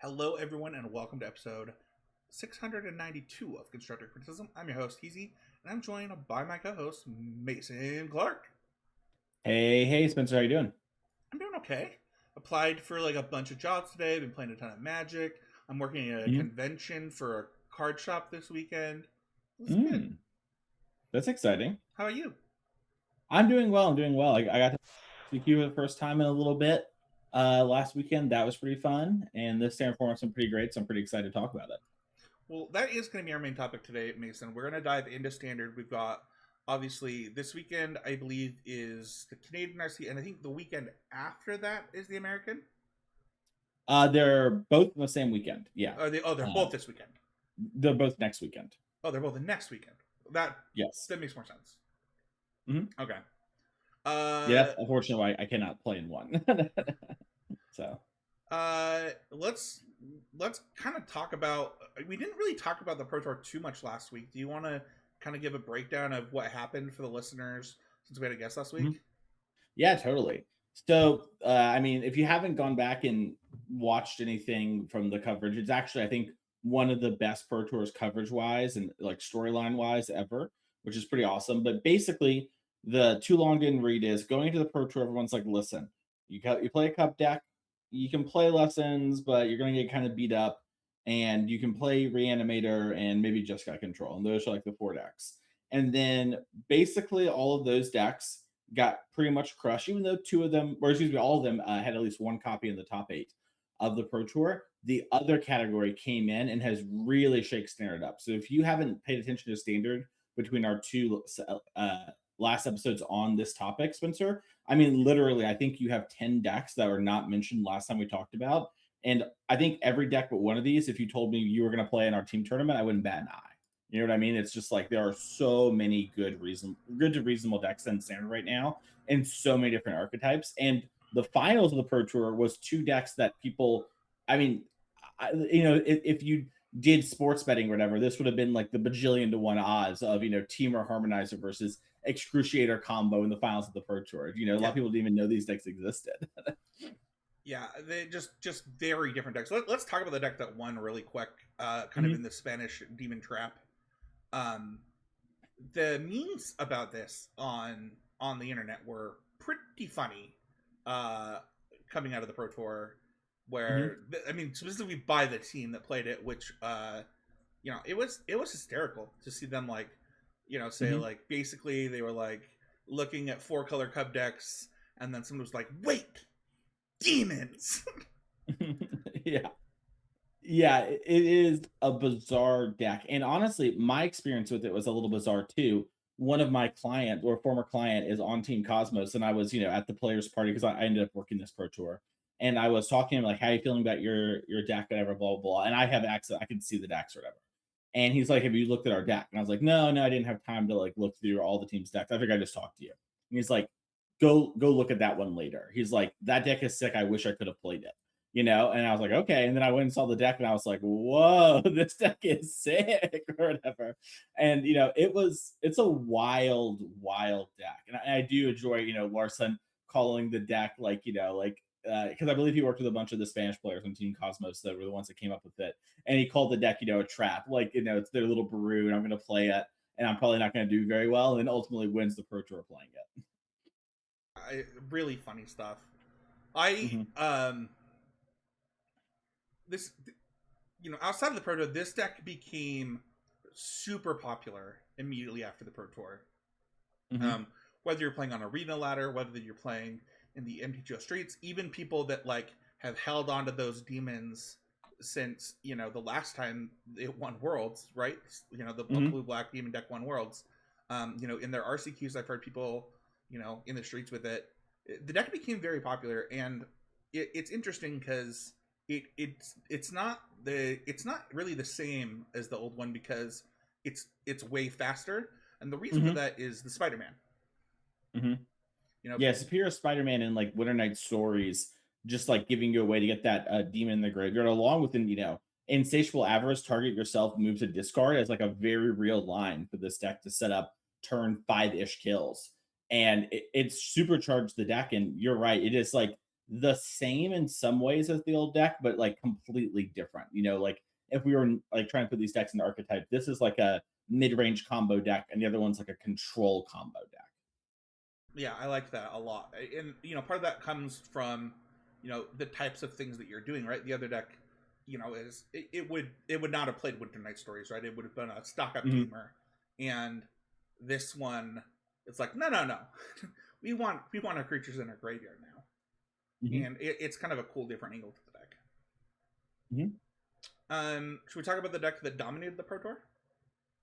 Hello, everyone, and welcome to episode 692 of Constructive Criticism. I'm your host, Heezy, and I'm joined by my co host, Mason Clark. Hey, Spencer, how you doing? I'm doing okay. Applied for like a bunch of jobs today, been playing a ton of Magic. I'm working at a Mhm. convention for a card shop this weekend. This is good. Mm, that's exciting. How about you? I'm doing well. I'm doing well. I got to speak to you for the first time in a little bit last weekend. That was pretty fun, and this stand performance been pretty great. So I'm pretty excited to talk about it. Well, that is going to be our main topic today, Mason. We're going to dive into standard. We've got obviously this weekend, I believe, is the Canadian RC, and I think the weekend after that is the American. They're both the same weekend. Yeah, Are they? Oh, they're uh, both this weekend. they're both next weekend. Oh, they're both the next weekend. That Yes. that makes more sense. Hmm. Okay. Yeah, Uh, that's unfortunately why I cannot play in one. So. let's kind of talk about. We didn't really talk about the Pro Tour too much last week. Do you want to kind of give a breakdown of what happened for the listeners since we had a guest last Mhm. week? Yeah, totally. So, I mean, if you haven't gone back and watched anything from the coverage, it's actually, I think, one of the best Pro Tours coverage wise and like storyline wise ever, which is pretty awesome. But basically, the too long didn't read is going into the Pro Tour. Everyone's like, listen, you play a cup deck, you can play lessons, but you're going to get kind of beat up, and you can play Reanimator and maybe just got control. And those are like the four decks. And then basically all of those decks got pretty much crushed, even though two of them, or excuse me, all of them had at least one copy in the top eight of the Pro Tour. The other category came in and has really shake standard up. So if you haven't paid attention to standard between our two last episodes on this topic, Spencer, I mean, literally, I think you have 10 decks that were not mentioned last time we talked about. And I think every deck but one of these, if you told me you were going to play in our team tournament, I wouldn't bat an eye. You know what I mean? It's just like there are so many good to reasonable decks in standard right now, and so many different archetypes. And the finals of the Pro Tour was two decks that people, I mean, if you did sports betting or whatever, this would have been like the bajillion to one odds of Teamer Harmonizer versus Excruciator combo in the finals of the Pro Tour. A lot Yeah, of people didn't even know these decks existed. yeah. They just very different decks. Let's talk about the deck that won really quick. Kind of Mhm. in the Spanish Demon Trap. Um, the memes about this on the internet were pretty funny. Uh, Coming out of the Pro Tour, Mhm. where I mean specifically by the team that played it, which it was hysterical to see them like say Mhm. like basically they were like looking at four color cub decks, and then someone was like, "Wait, demons!" Yeah. Yeah, it is a bizarre deck. And honestly, my experience with it was a little bizarre too. One of my client or former client is on Team Cosmos, and I was, at the players' party because I ended up working this pro tour. And I was talking to him like, "How are you feeling about your deck, whatever, blah blah blah." And I have access; I can see the decks or whatever. And he's like, "Have you looked at our deck?" And I was like, "No, no, I didn't have time to like look through all the team's decks. I think I just talked to you." And he's like, "Go look at that one later." He's like, "That deck is sick. I wish I could have played it." And I was like, okay. And then I went and saw the deck and I was like, whoa, this deck is sick or whatever. And, it's a wild, wild deck. And I do enjoy, Larson calling the deck because I believe he worked with a bunch of the Spanish players on Team Cosmos that were the ones that came up with it. And he called the deck, a trap. Like, it's their little brew and I'm going to play it and I'm probably not going to do very well. And then ultimately wins the Pro Tour playing it. Really funny stuff. I Hmm. this outside of the Pro Tour, this deck became super popular immediately after the Pro Tour. Hmm. Um, whether you're playing on Arena Ladder, whether you're playing in the MTGO streets, even people that like have held onto those demons since the last time it won Worlds, right? The Hmm. blue black demon deck won Worlds. In their RCQs, I've heard people in the streets with it. The deck became very popular, and it's interesting because it's not really the same as the old one because it's way faster, and the reason for Hmm. that is the Spider-Man. Hmm. You know, Yeah, Superior Spider-Man and like Winter Night Stories, just like giving you a way to get that demon in the graveyard, along with Insatiable Avarice, target yourself, move to discard as like a very real line for this deck to set up turn 5-ish kills. And it's supercharged the deck. And you're right, it is like the same in some ways as the old deck, but like completely different. Like if we were like trying to put these decks into archetype, this is like a mid-range combo deck, and the other one's like a control combo deck. Yeah, I like that a lot. And part of that comes from the types of things that you're doing, right? The other deck, is it would not have played Winter Night Stories, right? It would have been a stock up Mhm. gamer. And this one, it's like, no, no, no. we want our creatures in our graveyard now. Mhm. And it's kind of a cool different angle to the deck. Mhm. Should we talk about the deck that dominated the Pro Tour?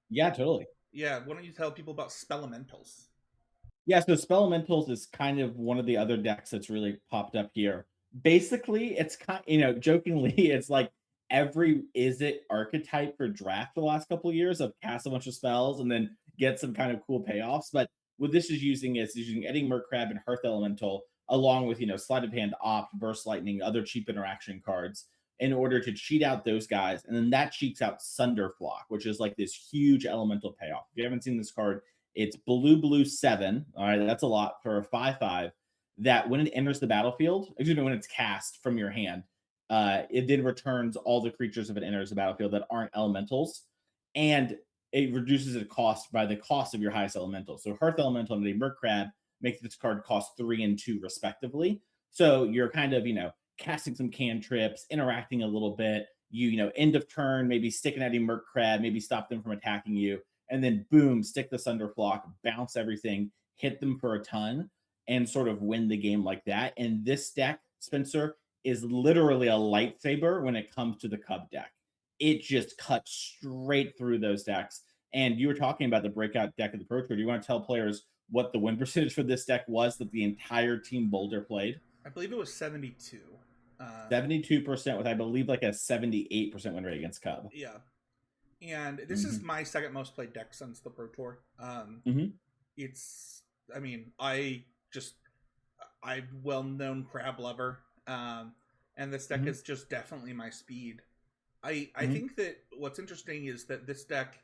Yeah, totally. Yeah, why don't you tell people about Spelementals? Yeah, so Spelementals is kind of one of the other decks that's really popped up here. Basically, it's jokingly, it's like every is it archetype for draft the last couple of years of cast a bunch of spells and then get some kind of cool payoffs. But what this is using is using Eddie Murkrab and Hearth Elemental, along with Sleight of Hand, Opt, Burst Lightning, other cheap interaction cards, in order to cheat out those guys. And then that cheats out Sunderflock, which is like this huge elemental payoff. If you haven't seen this card, it's blue, blue 7. All right, that's a lot for a 5/5. That when it enters the battlefield, excuse me, when it's cast from your hand, it then returns all the creatures if it enters the battlefield that aren't elementals, and it reduces its cost by the cost of your highest elemental. So Hearth Elemental and the Murkrab makes this card cost 3 and 2 respectively. So you're kind of casting some cantrips, interacting a little bit. End of turn, maybe stick an Eddie Murkrab, maybe stop them from attacking you, and then boom, stick the Sunderflock, bounce everything, hit them for a ton, and sort of win the game like that. And this deck, Spencer, is literally a lightsaber when it comes to the Cub deck. It just cuts straight through those decks. And you were talking about the breakout deck of the Pro Tour. Do you want to tell players what the win percentage for this deck was that the entire team Boulder played? I believe it was 72. 72% with, I believe, like a 78% win rate against Cub. Yeah, and this is Mm-hmm. my second most played deck since the Pro Tour. Mm-hmm. It's, I mean, I'm well known crab lover, and this deck Mm-hmm. is just definitely my speed. I Mm-hmm. think that what's interesting is that this deck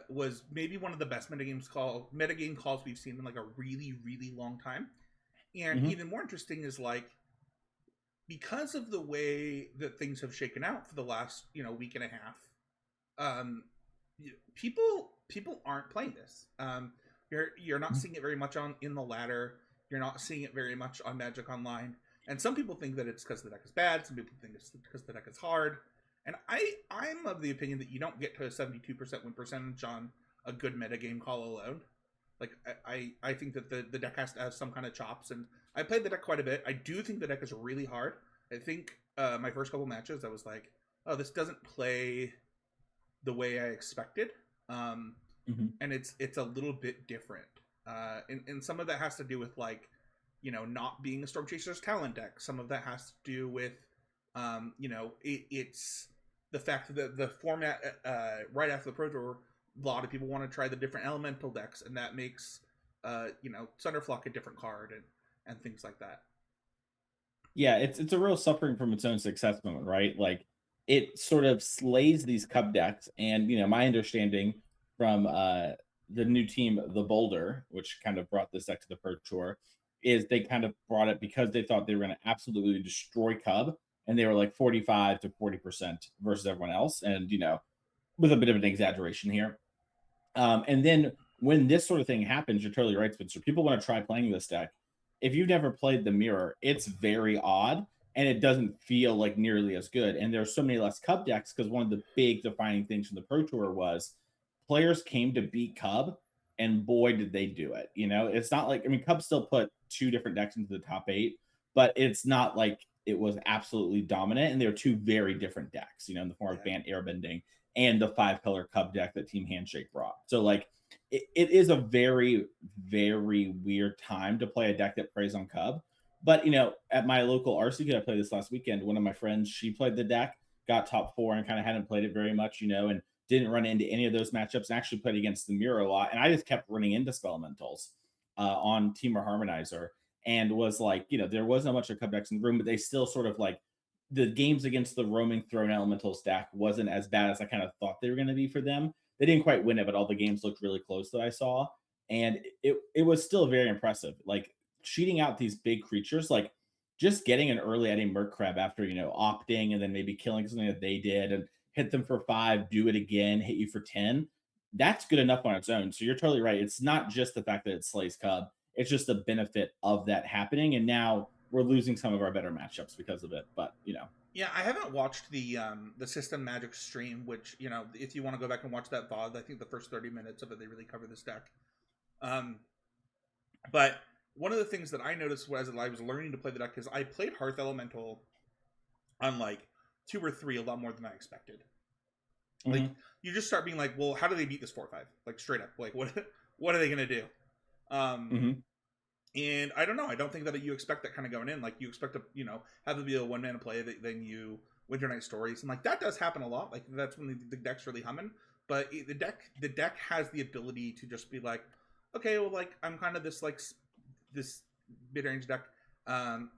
was maybe one of the best metagame calls we've seen in like a really really long time. And Mm-hmm. even more interesting is like because of the way that things have shaken out for the last week and a half, um, people aren't playing this. You're not seeing it very much on in the ladder. You're not seeing it very much on Magic Online. And some people think that it's because the deck is bad. Some people think it's because the deck is hard. And I'm of the opinion that you don't get to a 72% win percentage on a good metagame call alone. Like I think that the deck has to have some kind of chops, and I played the deck quite a bit. I do think the deck is really hard. I think my first couple matches I was like, oh, this doesn't play the way I expected, Mm-hmm. and it's a little bit different. And some of that has to do with like not being a Storm Chasers talent deck. Some of that has to do with it's the fact that the format right after the Pro Tour, a lot of people want to try the different elemental decks, and that makes Thunderflock a different card and things like that. Yeah, it's a real suffering from its own success moment, right? Like it sort of slays these Cub decks, and my understanding from the new team, the Boulder, which kind of brought this deck to the Pro Tour, is they kind of brought it because they thought they were going to absolutely destroy Cub, and they were like 45 to 40% versus everyone else, and with a bit of an exaggeration here. And then when this sort of thing happens, you're totally right, Spencer. People want to try playing this deck. If you've never played the Mirror, it's very odd and it doesn't feel like nearly as good. And there's so many less Cub decks because one of the big defining things from the Pro Tour was players came to beat Cub, and boy, did they do it. It's not like, I mean, Cub still put 2 different decks into the top 8, but it's not like it was absolutely dominant. And they were 2 very different decks, in the form of Yeah. Bant Airbending and the 5-color Cub deck that Team Handshake brought. So like it is a very, very weird time to play a deck that preys on Cub. But at my local RCQ, I played this last weekend. One of my friends, she played the deck, got top 4, and kind of hadn't played it very much, and didn't run into any of those matchups, and actually played against the Mirror a lot. And I just kept running into Spelementals on Temur Harmonizer, and was like, there wasn't much of Cub decks in the room, but they still sort of like the games against the roaming throne elemental stack wasn't as bad as I kind of thought they were going to be for them. They didn't quite win it, but all the games looked really close that I saw, and it was still very impressive. Like cheating out these big creatures, like just getting an early Eddie Merkrab after, opting and then maybe killing something that they did and hit them for 5, do it again, hit you for 10. That's good enough on its own. So you're totally right. It's not just the fact that it slays Cub, it's just the benefit of that happening. And now we're losing some of our better matchups because of it. But, Yeah, I haven't watched the System Magic stream, which, if you want to go back and watch that VOD, I think the first 30 minutes of it, they really cover this deck. But one of the things that I noticed as I was learning to play the deck is I played Hearth Elemental on like 2 or 3 a lot more than I expected. Mm-hmm. Like, you just start being like, well, how do they beat this 4/5? Like, straight up, like, what are they gonna do? And I don't know. I don't think that you expect that kind of going in. Like, you expect to, have it be a 1-mana play, then you Winter Night Stories, and like that does happen a lot. Like, that's when the deck's really humming. But the deck has the ability to just be like, okay, well, like, I'm kind of this mid-range deck, and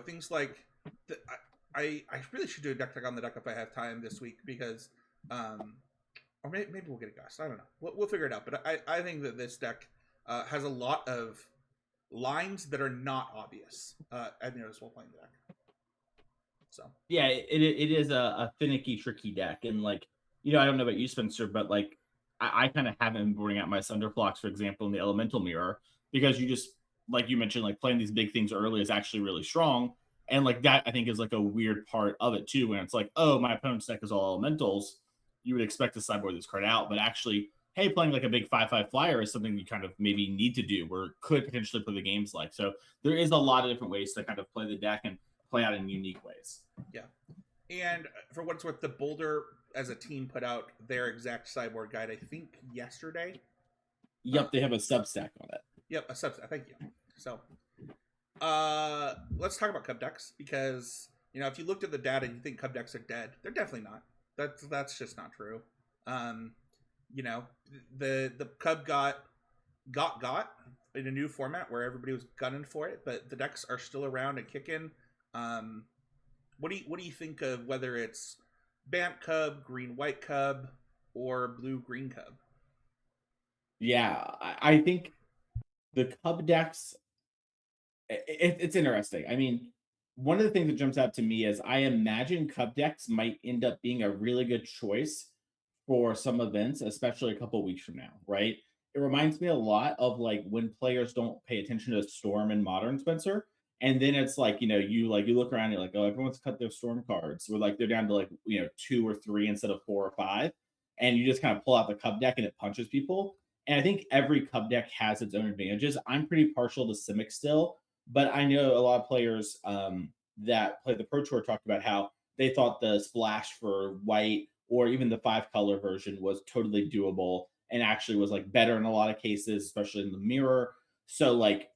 things like I really should do a deck on the deck if I have time this week, because or maybe we'll get a Gust. I don't know. We'll figure it out. But I think that this deck has a lot of lines that are not obvious. I've noticed while playing the deck. So yeah, it is a finicky, tricky deck, and like, I don't know about you, Spencer, but like I kind of haven't been boarding out my Sunderflocks, for example, in the Elemental Mirror, because you just, like you mentioned, like playing these big things early is actually really strong. And like that, I think, is like a weird part of it too, when it's like, oh, my opponent's deck is all elementals. You would expect to sideboard this card out, but actually, hey, playing like a big 5/5 flyer is something you kind of maybe need to do, or could potentially play the games like. So there is a lot of different ways to kind of play the deck and play out in unique ways. Yeah. And for what it's worth, the Boulder as a team put out their exact sideboard guide, I think yesterday. Yep, they have a Substack on it. Yep, a Substack. Thank you. So, let's talk about Cub decks, because if you looked at the data and you think Cub decks are dead, they're definitely not. That's just not true. The Cub got in a new format where everybody was gunning for it, but the decks are still around and kicking. What do you think of whether it's Bant Cub, Green White Cub, or Blue Green Cub? Yeah, I think the Cub decks, it's interesting. I mean, one of the things that jumps out to me is I imagine Cub decks might end up being a really good choice for some events, especially a couple weeks from now, right? It reminds me a lot of like when players don't pay attention to Storm in Modern, Spencer. And then it's like, you look around, you're like, oh, everyone's cut their Storm cards. Or like they're down to like, 2 or 3 instead of 4 or 5. And you just kind of pull out the Cub deck and it punches people. And I think every Cub deck has its own advantages. I'm pretty partial to Simic still, but I know a lot of players that play the Pro Tour talked about how they thought the splash for white or even the 5-color version was totally doable and actually was like better in a lot of cases, especially in the mirror. So like,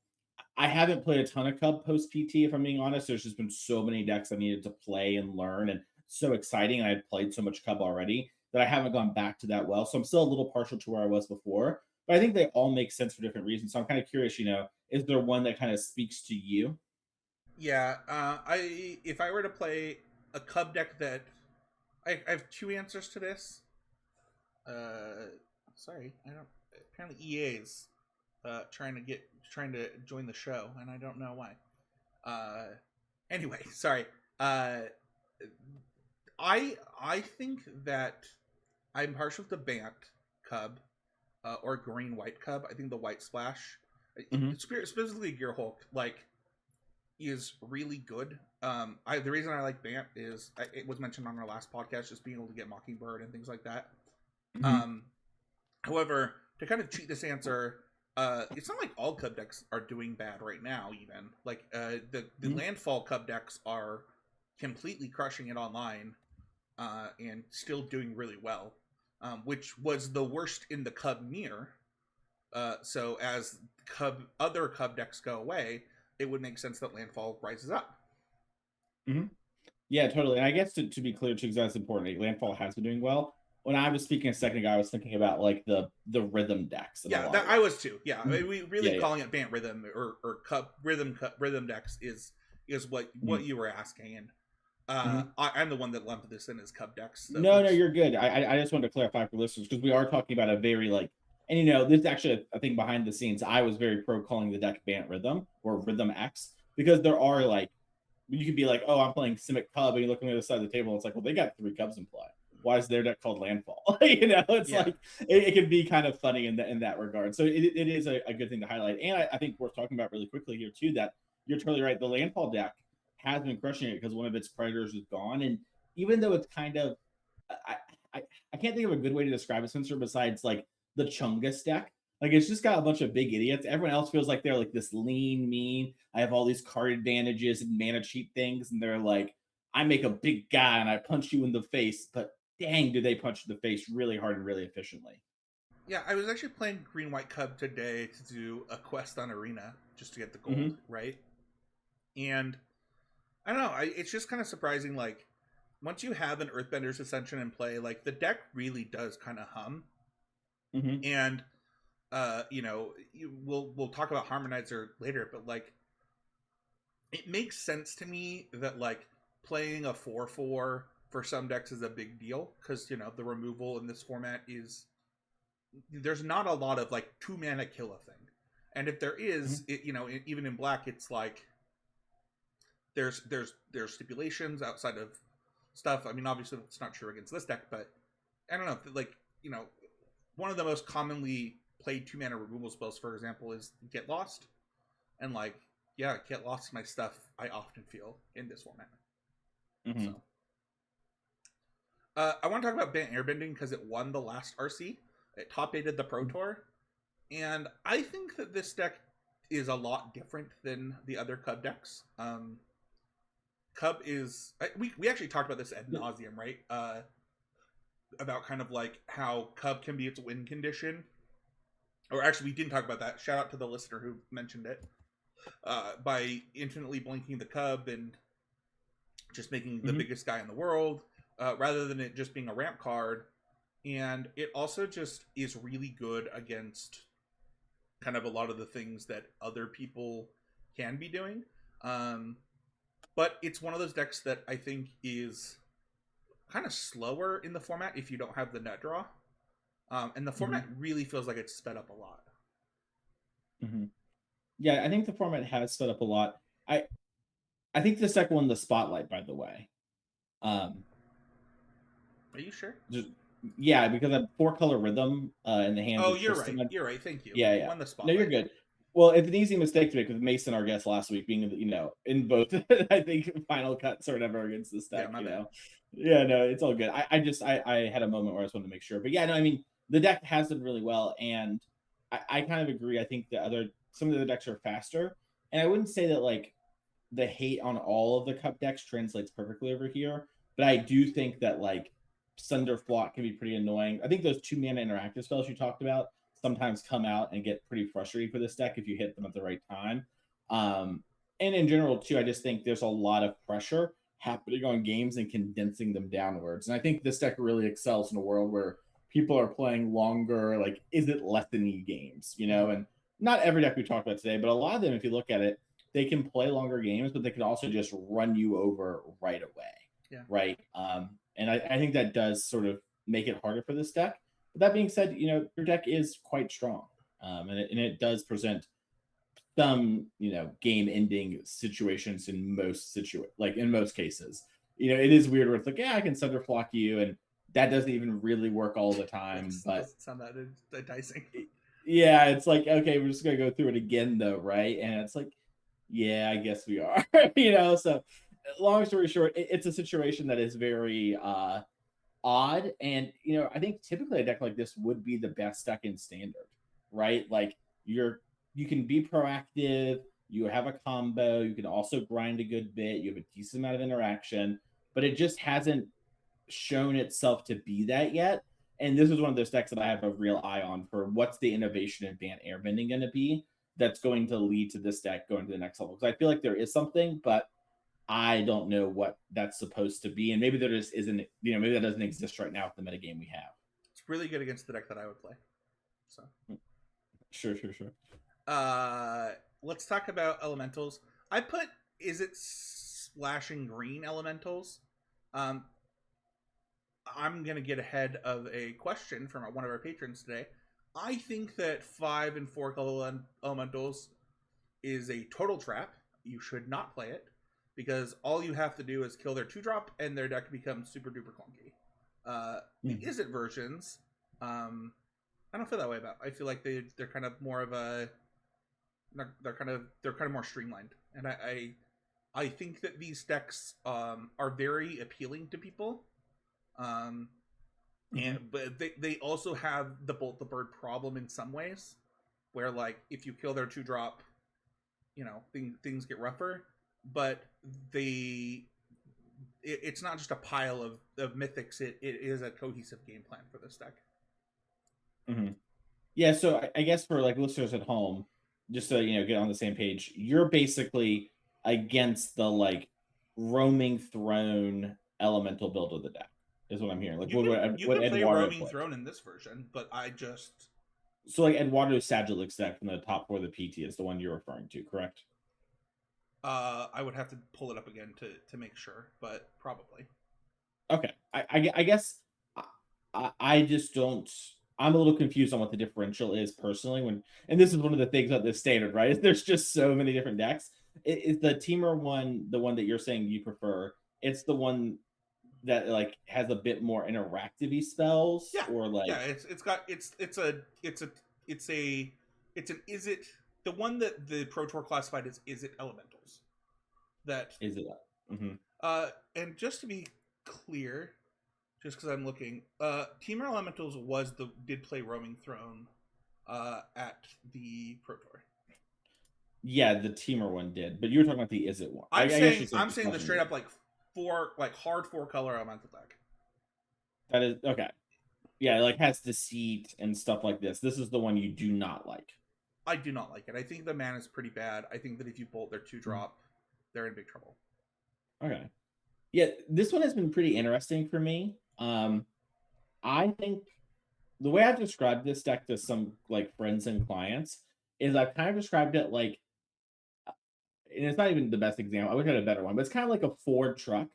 I haven't played a ton of Cub post PT, if I'm being honest. There's just been so many decks I needed to play and learn, and so exciting. And I had played so much Cub already that I haven't gone back to that well. So I'm still a little partial to where I was before, but I think they all make sense for different reasons. So I'm kind of curious, is there one that kind of speaks to you? Yeah, if I were to play a Cub deck that I have 2 answers to this. Sorry, I don't. Apparently, EA's trying to join the show, and I don't know why. Anyway, sorry. I think that I'm partial to Bant Cub or Green White Cub. I think the White Splash, specifically Gear Hulk, like, is really good. The reason I like Bant is it was mentioned on our last podcast, just being able to get Mockingbird and things like that. However, to kind of cheat this answer, it's not like all Cub decks are doing bad right now. Even like the Landfall Cub decks are completely crushing it online and still doing really well, which was the worst in the Cub mirror. So as other Cub decks go away, it would make sense that Landfall rises up. Yeah, totally. And I guess to be clear too, because that's important, Landfall has been doing well. When I was speaking a second ago, I was thinking about like the rhythm decks. Yeah, I was too. Yeah, I mean, we really calling it Bant Rhythm or Cub rhythm decks is what you were asking, and I'm the one that lumped this in as Cub decks. So no, you're good. I just wanted to clarify for listeners, because we are talking about a very like, and this is actually a thing behind the scenes. I was very pro calling the deck Bant Rhythm or Rhythm X, because there are like you could be like, oh, I'm playing Simic Cub, and you look on the other side of the table, and it's like, well, they got 3 Cubs in play. Why is their deck called Landfall? It's Yeah. like it can be kind of funny in that regard. So it is a good thing to highlight, and I think worth talking about really quickly here too. That you're totally right. The Landfall deck has been crushing it because one of its predators is gone, and even though it's kind of, I, I I can't think of a good way to describe it, Spencer, besides like the Chungus deck. Like it's just got a bunch of big idiots. Everyone else feels like they're like this lean, mean. I have all these card advantages and mana cheat things, and they're like, I make a big guy and I punch you in the face, but dang, do they punch in the face really hard and really efficiently. Yeah, I was actually playing Green White Cub today to do a quest on Arena just to get the gold, Mm-hmm. right? And I don't know, it's just kind of surprising. Like, once you have an Earthbender's Ascension in play, like the deck really does kind of hum. Mm-hmm. And we'll talk about Harmonizer later, but like, it makes sense to me that like playing a 4/4 for some decks is a big deal because the removal in this format is there's not a lot of like 2 mana kill a thing, and if there is, even in black, it's like there's stipulations outside of stuff. I mean, obviously it's not true against this deck, but I don't know, like one of the most commonly played 2 mana removal spells, for example, is Get Lost, and like Get Lost my stuff I often feel in this format. Mm-hmm. So I want to talk about Bant Airbending because it won the last RC. It top 8'd the Pro Tour, and I think that this deck is a lot different than the other Cub decks. Cub is we actually talked about this ad nauseum, right? About kind of like how Cub can be its win condition, or actually we didn't talk about that. Shout out to the listener who mentioned it. By infinitely blinking the Cub and just making the biggest guy in the world, rather than it just being a ramp card. And it also just is really good against kind of a lot of the things that other people can be doing. But it's one of those decks that I think is kind of slower in the format if you don't have the net draw. And the format really feels like it's sped up a lot. Mm-hmm. Yeah, I think the format has sped up a lot. I think the second one, the spotlight, by the way. Are you sure? Yeah, because I have 4-color rhythm in the hands. Oh, you're right. You're right. Thank you. Yeah. Won the spotlight. No, you're good. Well, it's an easy mistake to make with Mason, our guest last week, being in both I think final cuts or whatever against this deck. Yeah, no, it's all good. I had a moment where I just wanted to make sure, but yeah, no, I mean the deck has done really well, and I kind of agree. I think some of the other decks are faster, and I wouldn't say that like the hate on all of the Cup decks translates perfectly over here, but I do think that like Sunderflock can be pretty annoying. I think those 2-mana interactive spells you talked about sometimes come out and get pretty frustrating for this deck if you hit them at the right time. And in general, too, I just think there's a lot of pressure happening on games and condensing them downwards. And I think this deck really excels in a world where people are playing longer, like, is it lessony games, And not every deck we talked about today, but a lot of them, if you look at it, they can play longer games, but they can also just run you over right away. Yeah. Right. And I think that does sort of make it harder for this deck. But that being said, your deck is quite strong, and it does present some game-ending situations in most cases. It is weird where it's like, yeah, I can Sunderflock you, and that doesn't even really work all the time. But doesn't sound that enticing. Yeah, it's like, okay, we're just gonna go through it again, though, right? And it's like, yeah, I guess we are. So long story short, it's a situation that is very odd, and I think typically a deck like this would be the best deck in standard, right? Like you can be proactive, you have a combo, you can also grind a good bit, you have a decent amount of interaction, but it just hasn't shown itself to be that yet. And this is one of those decks that I have a real eye on for what's the innovation in Bant Airbending going to be that's going to lead to this deck going to the next level. Because I feel like there is something, but I don't know what that's supposed to be, and maybe there just isn't. Maybe that doesn't exist right now with the metagame we have. It's really good against the deck that I would play. So, sure. Let's talk about elementals. I put Splashing Green elementals. I'm gonna get ahead of a question from one of our patrons today. I think that 5 and 4 color elementals is a total trap. You should not play it. because all you have to do is kill their 2-drop and their deck becomes super duper clunky. The Izzet versions, I don't feel that way about. I feel like they're kind of more of a they're kind of more streamlined, and I think that these decks are very appealing to people. But they also have the Bolt the Bird problem in some ways, where like if you kill their 2-drop, things get rougher. But it's not just a pile of mythics. It is a cohesive game plan for this deck. Yeah, so I guess for like listeners at home, just so get on the same page, you're basically against the like roaming throne elemental build of the deck, is what I'm hearing. Like you can play Eduardo roaming throne in this version, but so like Eduardo's Sagilix deck from the top 4 of the PT is the one you're referring to, correct? I would have to pull it up again to make sure, but probably. Okay, I guess I just don't. I'm a little confused on what the differential is personally. And this is one of the things about this standard, right? There's just so many different decks. Is the Temur one the one that you're saying you prefer? It's the one that like has a bit more interactive spells, or like is it the one that the Pro Tour classified as Izzet elementals? That is it. And just to be clear, just because I'm looking, Temur Elementals did play Roaming Throne at the Pro Tour. Yeah, the Temur one did, but you were talking about the Izzet one. I'm saying the straight up like hard 4-color elemental deck. That is okay. Yeah, it like has deceit and stuff like this. This is the one you do not like. I do not like it. I think the mana is pretty bad. I think that if you bolt their 2-drop, they're in big trouble. Okay. Yeah, this one has been pretty interesting for me. I think the way I've described this deck to some like friends and clients is I've kind of described it like, and it's not even the best example. I wish I had a better one, but it's kind of like a Ford truck.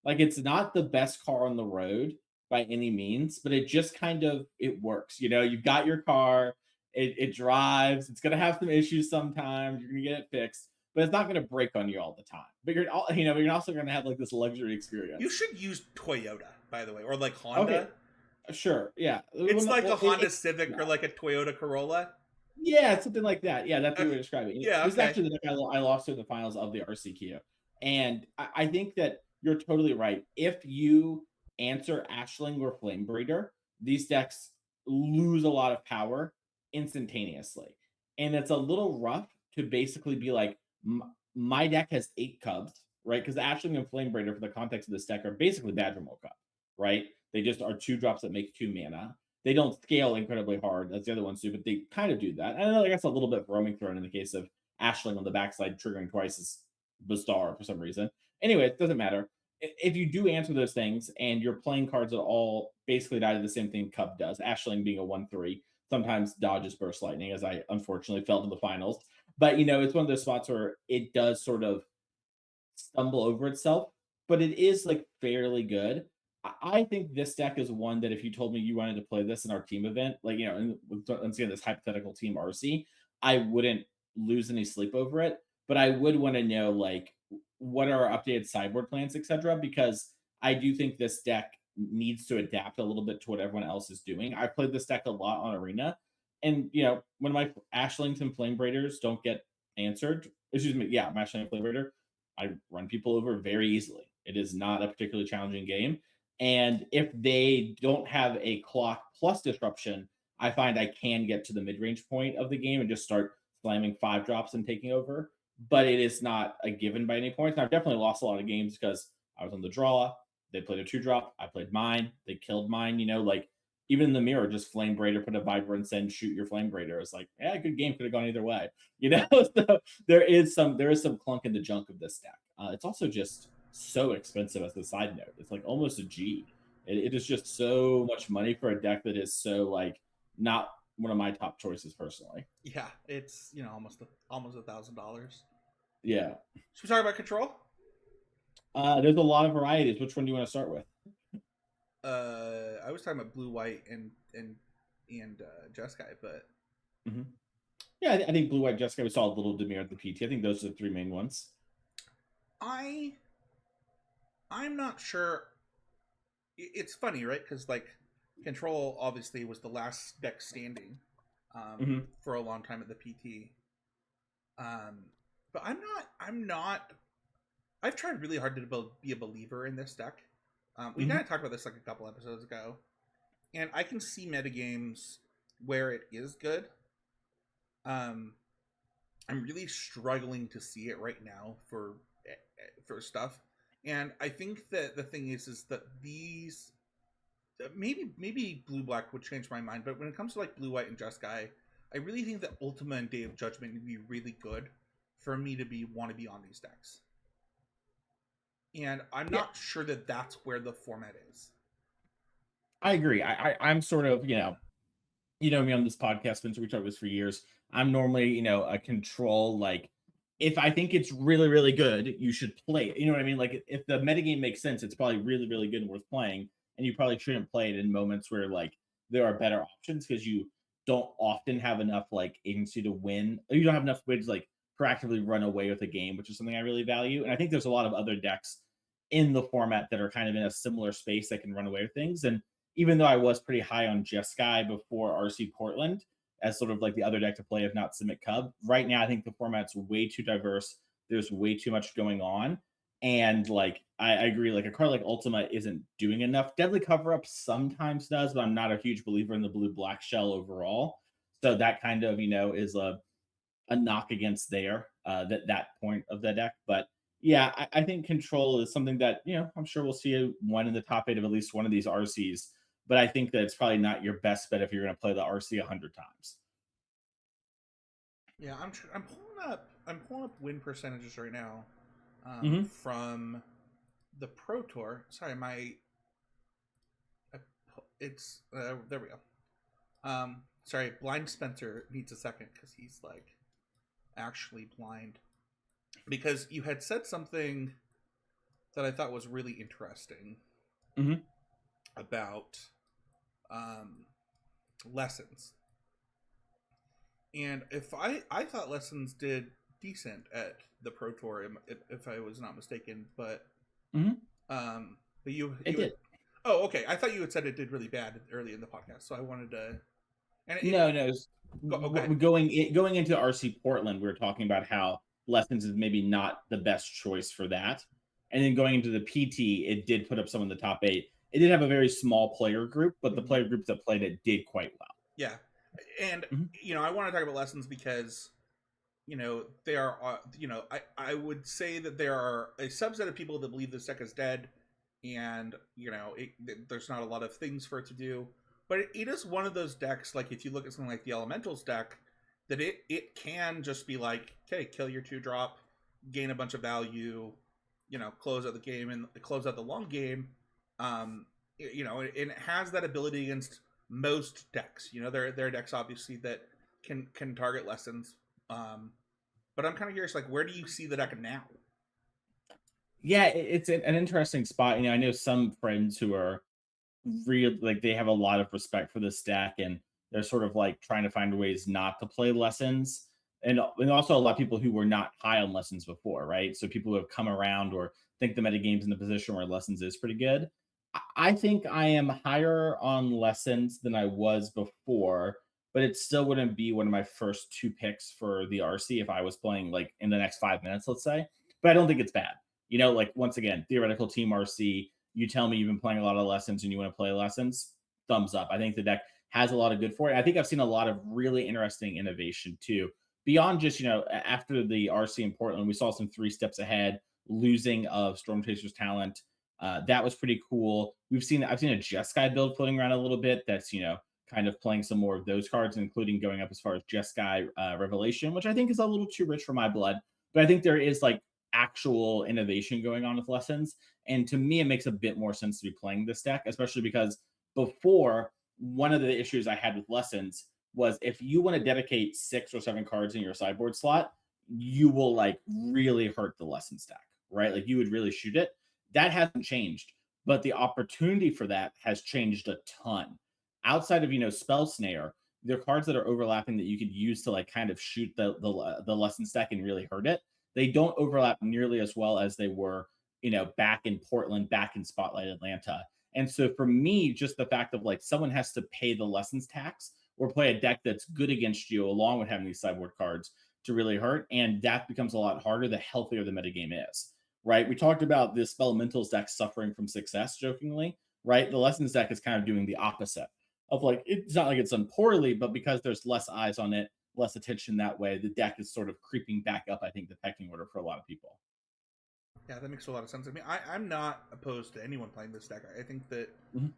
Like it's not the best car on the road by any means, but it just kind of it works. You've got your car, it drives. It's gonna have some issues sometimes. You're gonna get it fixed, but it's not gonna break on you all the time. But you're also gonna have like this luxury experience. You should use Toyota, by the way, or like Honda. Okay. Sure, yeah. It's like a Honda Civic or like a Toyota Corolla. Yeah, something like that. Yeah, that's what we're describing. Yeah, this is actually the deck I lost in the finals of the RCQ, and I think that you're totally right. If you answer Ashling or Flamebreeder, these decks lose a lot of power instantaneously, and it's a little rough to basically be like, my deck has 8 Cubs, right? Because Ashling and Flamebreeder, for the context of this deck, are basically bad from Cup, right? They just are 2-drops that make 2 mana. They don't scale incredibly hard as the other ones do, but they kind of do that. I guess a little bit of Roaming Throne in the case of Ashling on the backside triggering twice is bizarre for some reason. Anyway, it doesn't matter. If you do answer those things and you're playing cards that all basically die to the same thing Cub does, Ashling being a 1/3, sometimes dodges Burst Lightning, as I unfortunately fell to the finals. But, it's one of those spots where it does sort of stumble over itself, but it is like fairly good. I think this deck is one that if you told me you wanted to play this in our team event, like, and once again, this hypothetical team RC, I wouldn't lose any sleep over it, but I would want to know, like, what are our updated sideboard plans, etc. Because I do think this deck needs to adapt a little bit to what everyone else is doing. I played this deck a lot on Arena, and, when my Ashlings and Flamebreeders don't get answered, my Ashling and Flamebreeder, I run people over very easily. It is not a particularly challenging game. And if they don't have a clock plus disruption, I find I can get to the mid-range point of the game and just start slamming 5-drops and taking over. But it is not a given by any point. And I've definitely lost a lot of games because I was on the draw. They played a 2-drop. I played mine. They killed mine. Like even in the mirror, just Flamebreeder, put a Vibrance and shoot your Flamebreeder. It's like, yeah, good game, could have gone either way. So there is some clunk in the junk of this deck. It's also just so expensive as a side note. It's like almost a G. It is just so much money for a deck that is so like not one of my top choices personally. Yeah, it's almost $1,000. Yeah. Should we talk about control? There's a lot of varieties. Which one do you want to start with? I was talking about blue, white, and Jeskai, but yeah, I think blue, white, Jeskai. We saw a little Dimir at the PT. I think those are the 3 main ones. I I'm not sure. It's funny, right? Because like Control obviously was the last deck standing Hmm. for a long time at the PT. Um, but I'm not. I've tried really hard to be a believer in this deck. We kind Hmm. of talked about this like a couple episodes ago, and I can see metagames where it is good. Um, I'm really struggling to see it right now for stuff, and I think that the thing is that these maybe blue black would change my mind, but when it comes to like blue white and Jeskai, I really think that Ultima and Day of Judgment would be really good for me to be want to be on these decks, and I'm Yeah, not sure that that's where the format is. I agree. I'm sort of, me on this podcast, Spencer, we talked about this for years. I'm normally, a control, like, if I think it's really, really good, you should play it. You know what I mean? Like, if the metagame makes sense, it's probably really, really good and worth playing. And you probably shouldn't play it in moments where, like, there are better options because you don't often have enough, like, agency to win. You don't have enough ways to, like, proactively run away with a game, which is something I really value. And I think there's a lot of other decks in the format that are kind of in a similar space that can run away with things. And even though I was pretty high on Jeskai before RC Portland as sort of like the other deck to play if not Simic Cub, right now I think the format's way too diverse. There's way too much going on. And like I agree, like a card like Ultima isn't doing enough. Deadly Cover Up sometimes does, but I'm not a huge believer in the blue black shell overall. So that kind of, is a knock against there, that point of the deck. But yeah, I think Control is something that I'm sure we'll see one in the top eight of at least one of these RCs. But I think that it's probably not your best bet if you're going to play the RC 100 times. Yeah, I'm pulling up win percentages right now Hmm. from the Pro Tour. Sorry, my it's there we go. Sorry, Blind Spencer needs a second because he's like actually blind. Because you had said something that I thought was really interesting Hmm. about um, lessons, and if I thought lessons did decent at the Pro Tour, if I was not mistaken, Hmm. but you It you had, did. oh, okay, I thought you had said it did really bad early in the podcast, so I wanted to, and No, no. go ahead. Going into RC Portland, we were talking about how Lessons is maybe not the best choice for that. And then going into the PT, it did put up some in the top eight. It did have a very small player group, but the Mhm. player groups that played it did quite well. Yeah, and Mhm. I want to talk about lessons because there are I would say that there are a subset of people that believe this deck is dead, and there's not a lot of things for it to do, but it is one of those decks, like if you look at something like the Elementals deck, that it can just be like, okay, kill your 2-drop, gain a bunch of value, close out the game and close out the long game. And it has that ability against most decks. There are decks obviously that can target lessons. But I'm kind of curious, like, where do you see the deck now? Yeah, it's an interesting spot. I know some friends who are real, like they have a lot of respect for this deck, and they're sort of like trying to find ways not to play lessons. And also a lot of people who were not high on lessons before, right? So people who have come around or think the metagame's in the position where lessons is pretty good. I think I am higher on lessons than I was before, but it still wouldn't be one of my first two picks for the RC if I was playing like in the next 5 minutes, let's say. But I don't think it's bad. Like once again, theoretical team RC, you tell me you've been playing a lot of lessons and you want to play lessons, thumbs up. I think the deck has a lot of good for it. I think I've seen a lot of really interesting innovation too. Beyond just, after the RC in Portland, we saw some 3 steps ahead, losing of Storm Chaser's talent. That was pretty cool. I've seen a Jeskai build floating around a little bit. That's kind of playing some more of those cards, including going up as far as Jeskai Revelation, which I think is a little too rich for my blood. But I think there is like actual innovation going on with lessons. And to me, it makes a bit more sense to be playing this deck, especially because before, one of the issues I had with lessons was if you want to dedicate 6 or 7 cards in your sideboard slot, you will like really hurt the lesson stack, right? Like you would really shoot it. That hasn't changed, but the opportunity for that has changed a ton. Outside of spell snare, there are cards that are overlapping that you could use to like kind of shoot the lesson stack and really hurt it. they don't overlap nearly as well as they were, back in Portland, back in Spotlight Atlanta. And so for me, just the fact of like someone has to pay the lessons tax or play a deck that's good against you along with having these sideboard cards to really hurt. And that becomes a lot harder the healthier the metagame is, right? We talked about the Spellmentals deck suffering from success jokingly, right? The lessons deck is kind of doing the opposite of like, it's not like it's done poorly, but because there's less eyes on it, less attention that way, the deck is sort of creeping back up, I think, the pecking order for a lot of people. Yeah, that makes a lot of sense. I mean, I'm not opposed to anyone playing this deck. I think that Mhm.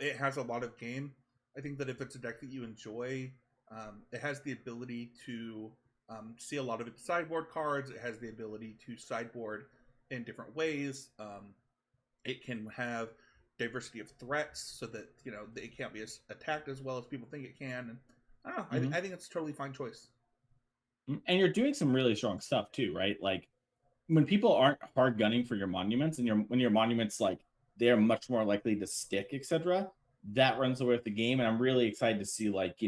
it has a lot of game. I think that if it's a deck that you enjoy, it has the ability to see a lot of its sideboard cards. It has the ability to sideboard in different ways. It can have diversity of threats so that it can't be attacked as well as people think it can. And I don't know. Mhm. I think it's a totally fine choice. And you're doing some really strong stuff too, right? Like when people aren't hard gunning for your monuments and when your monuments like they're much more likely to stick, etc. That runs away with the game. And I'm really excited to see like,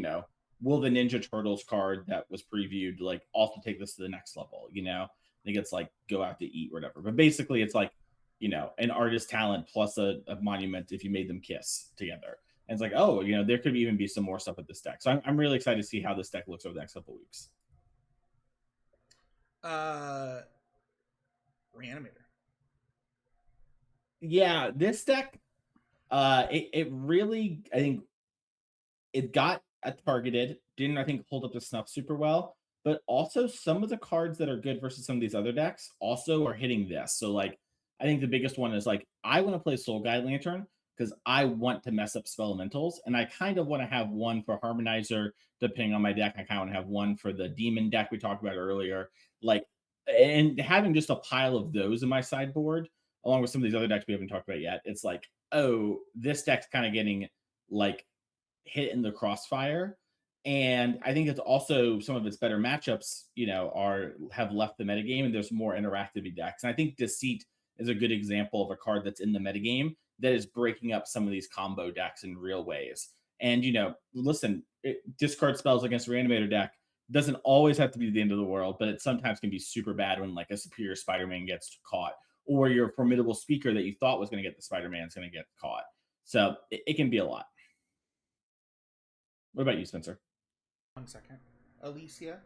will the Ninja Turtles card that was previewed like also take this to the next level? I think it's like go out to eat or whatever. But basically it's like, an artist talent plus a monument if you made them kiss together. And it's like, oh, there could even be some more stuff with this deck. So I'm really excited to see how this deck looks over the next couple of weeks. Uh, Reanimator. Yeah, this deck, it really, I think it got targeted, didn't I think hold up to snuff super well, but also some of the cards that are good versus some of these other decks also are hitting this. So like, I think the biggest one is like I want to play Soul Guide Lantern because I want to mess up Spellmentals, and I kind of want to have one for Harmonizer depending on my deck. I kind of want to have one for the Demon deck we talked about earlier, like, and having just a pile of those in my sideboard along with some of these other decks we haven't talked about yet. It's like, oh, this deck's kind of getting like hit in the crossfire. And I think it's also some of its better matchups, are have left the metagame and there's more interactive decks. And I think Deceit is a good example of a card that's in the metagame that is breaking up some of these combo decks in real ways. And listen, discard spells against a Reanimator deck doesn't always have to be the end of the world, but it sometimes can be super bad when like a superior Spider-Man gets caught, or your formidable speaker that you thought was going to get the Spider-Man is going to get caught. So it can be a lot. What about you, Spencer? 1 second. Alicia,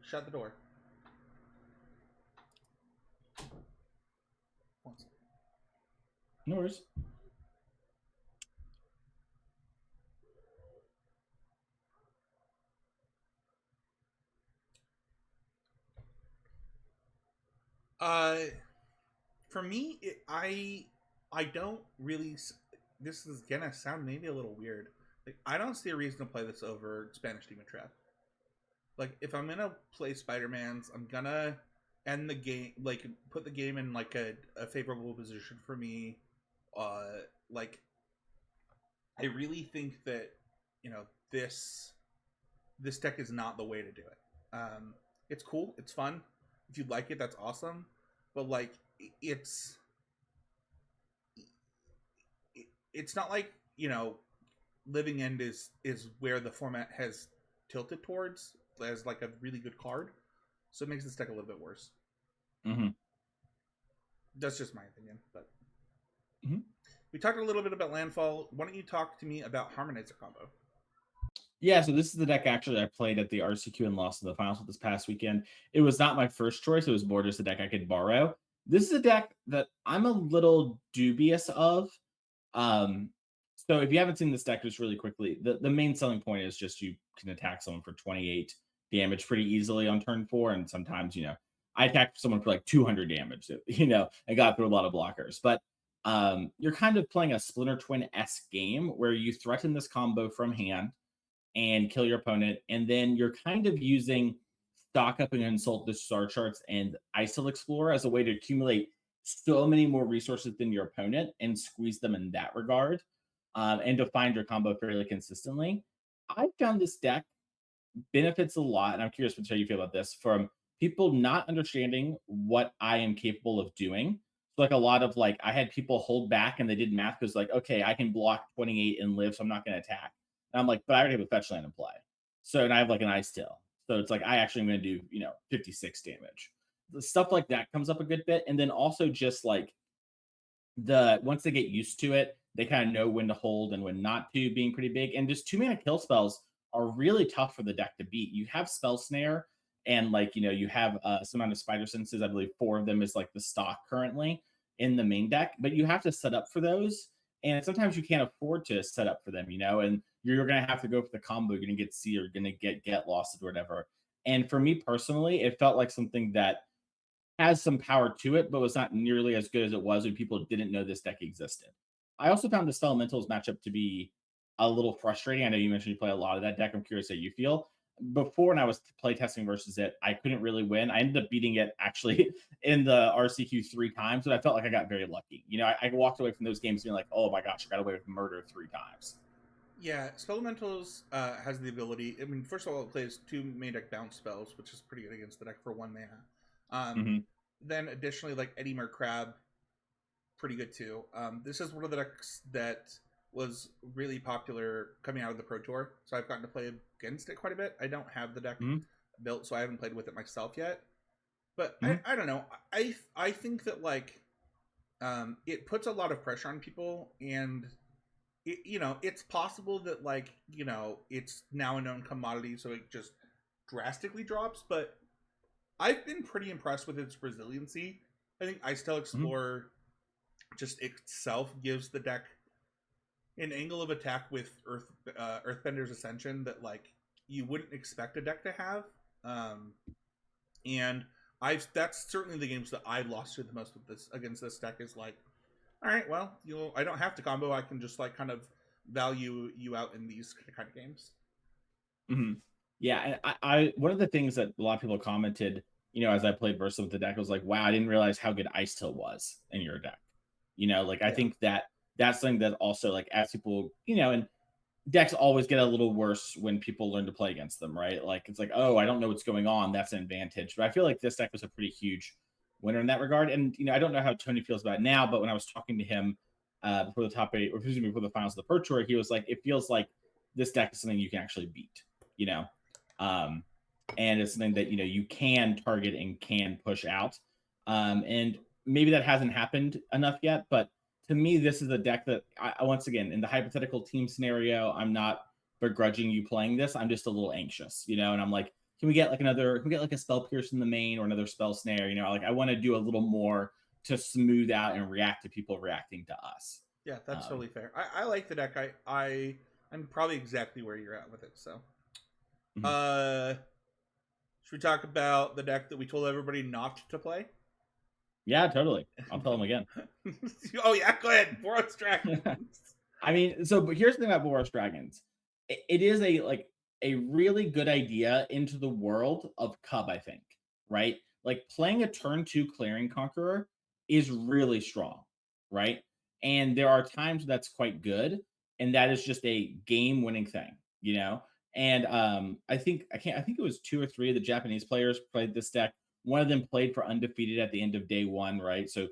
shut the door. 1 second. No worries. Uh, for me, I don't really. This is gonna sound maybe a little weird. Like I don't see a reason to play this over Spanish Demon Trap. Like if I'm gonna play Spider-Man's, I'm gonna end the game, like put the game in like a favorable position for me. Like I really think that you know this this deck is not the way to do it. It's cool, it's fun. If you like it, that's awesome. But like it's it's not like Living End is where the format has tilted towards as like a really good card, so it makes this deck a little bit worse. Mm-hmm. That's just my opinion. But Mm-hmm. we talked a little bit about Landfall. Why don't you talk to me about Harmonizer combo? Yeah, so this is the deck actually I played at the RCQ and lost in the finals this past weekend. It was not my first choice. It was more just a deck I could borrow. This is a deck that I'm a little dubious of. Um, so if you haven't seen this deck, just really quickly, the main selling point is just you can attack someone for 28 damage pretty easily on turn 4. And sometimes, I attacked someone for like 200 damage, I got through a lot of blockers. But you're kind of playing a Splinter Twin-esque game where you threaten this combo from hand and kill your opponent. And then you're kind of using Stock Up and Insult the Star Charts and ISIL Explorer as a way to accumulate so many more resources than your opponent and squeeze them in that regard, and to find your combo fairly consistently. I found this deck benefits a lot, and I'm curious what you feel about this, from people not understanding what I am capable of doing. So like a lot of like I had people hold back and they did math because like, okay, I can block 28 and live, so I'm not going to attack. And I'm like, but I already have a fetch land in play. So and I have like an ice tail. So it's like I actually am going to do 56 damage. The stuff like that comes up a good bit, and then also just like once they get used to it, they kind of know when to hold and when not to, being pretty big. And just 2 mana kill spells are really tough for the deck to beat. You have Spell Snare, and like you have some amount of Spider Senses. I believe 4 of them is like the stock currently in the main deck, but you have to set up for those. And sometimes you can't afford to set up for them, and you're gonna have to go for the combo. You're gonna get C, or you're gonna get lost or whatever. And for me personally, it felt like something that has some power to it, but was not nearly as good as it was when people didn't know this deck existed. I also found the Elementals matchup to be a little frustrating. I know you mentioned you play a lot of that deck. I'm curious how you feel. Before, when I was playtesting versus it, I couldn't really win. I ended up beating it actually in the RCQ 3 times, but I felt like I got very lucky. I walked away from those games being like, oh my gosh, I got away with murder 3 times. Yeah, Spellmentals has the ability. I mean, first of all, it plays 2 main deck bounce spells, which is pretty good against the deck for 1 mana. Mm-hmm. Then additionally, like Eddie Crab, pretty good too. This is one of the decks that was really popular coming out of the Pro Tour, so I've gotten to play against it quite a bit. I don't have the deck built, so I haven't played with it myself yet. But I don't know. I think that like it puts a lot of pressure on people, and it's possible that like it's now a known commodity, so it just drastically drops. But I've been pretty impressed with its resiliency. I think Icetail Explorer just itself gives the deck an angle of attack with Earthbender's Ascension that like you wouldn't expect a deck to have. And that's certainly the games that I lost to the most with this against this deck is like, all right, well, I don't have to combo. I can just like kind of value you out in these kind of games. Mm-hmm. Yeah, and I one of the things that a lot of people commented, as I played Versa with the deck, was like, wow, I didn't realize how good Icetail was in your deck. I think that's something that also like as people, and decks always get a little worse when people learn to play against them, right? Like it's like, oh, I don't know what's going on. That's an advantage. But I feel like this deck was a pretty huge winner in that regard. And I don't know how Tony feels about it now, but when I was talking to him before the top 8, or excuse me, before the finals of the Pro Tour, he was like, it feels like this deck is something you can actually beat, and it's something that you can target and can push out. And maybe that hasn't happened enough yet, but to me, this is a deck that I once again, in the hypothetical team scenario, I'm not begrudging you playing this. I'm just a little anxious, and I'm like, can we get like a Spell Pierce in the main or another Spell Snare? Like I want to do a little more to smooth out and react to people reacting to us. Yeah, that's totally fair. I like the deck. I'm probably exactly where you're at with it. So, should we talk about the deck that we told everybody not to play? Yeah, totally. I'll tell them again. Oh yeah, go ahead. Boros Dragons. I mean, but here's the thing about Boros Dragons. It is a really good idea into the world of Cub, I think, right? Like playing a turn 2 Clearing Conqueror is really strong, right? And there are times that's quite good, and that is just a game-winning thing, And I think it was 2 or 3 of the Japanese players played this deck. One of them played for undefeated at the end of day 1, right? So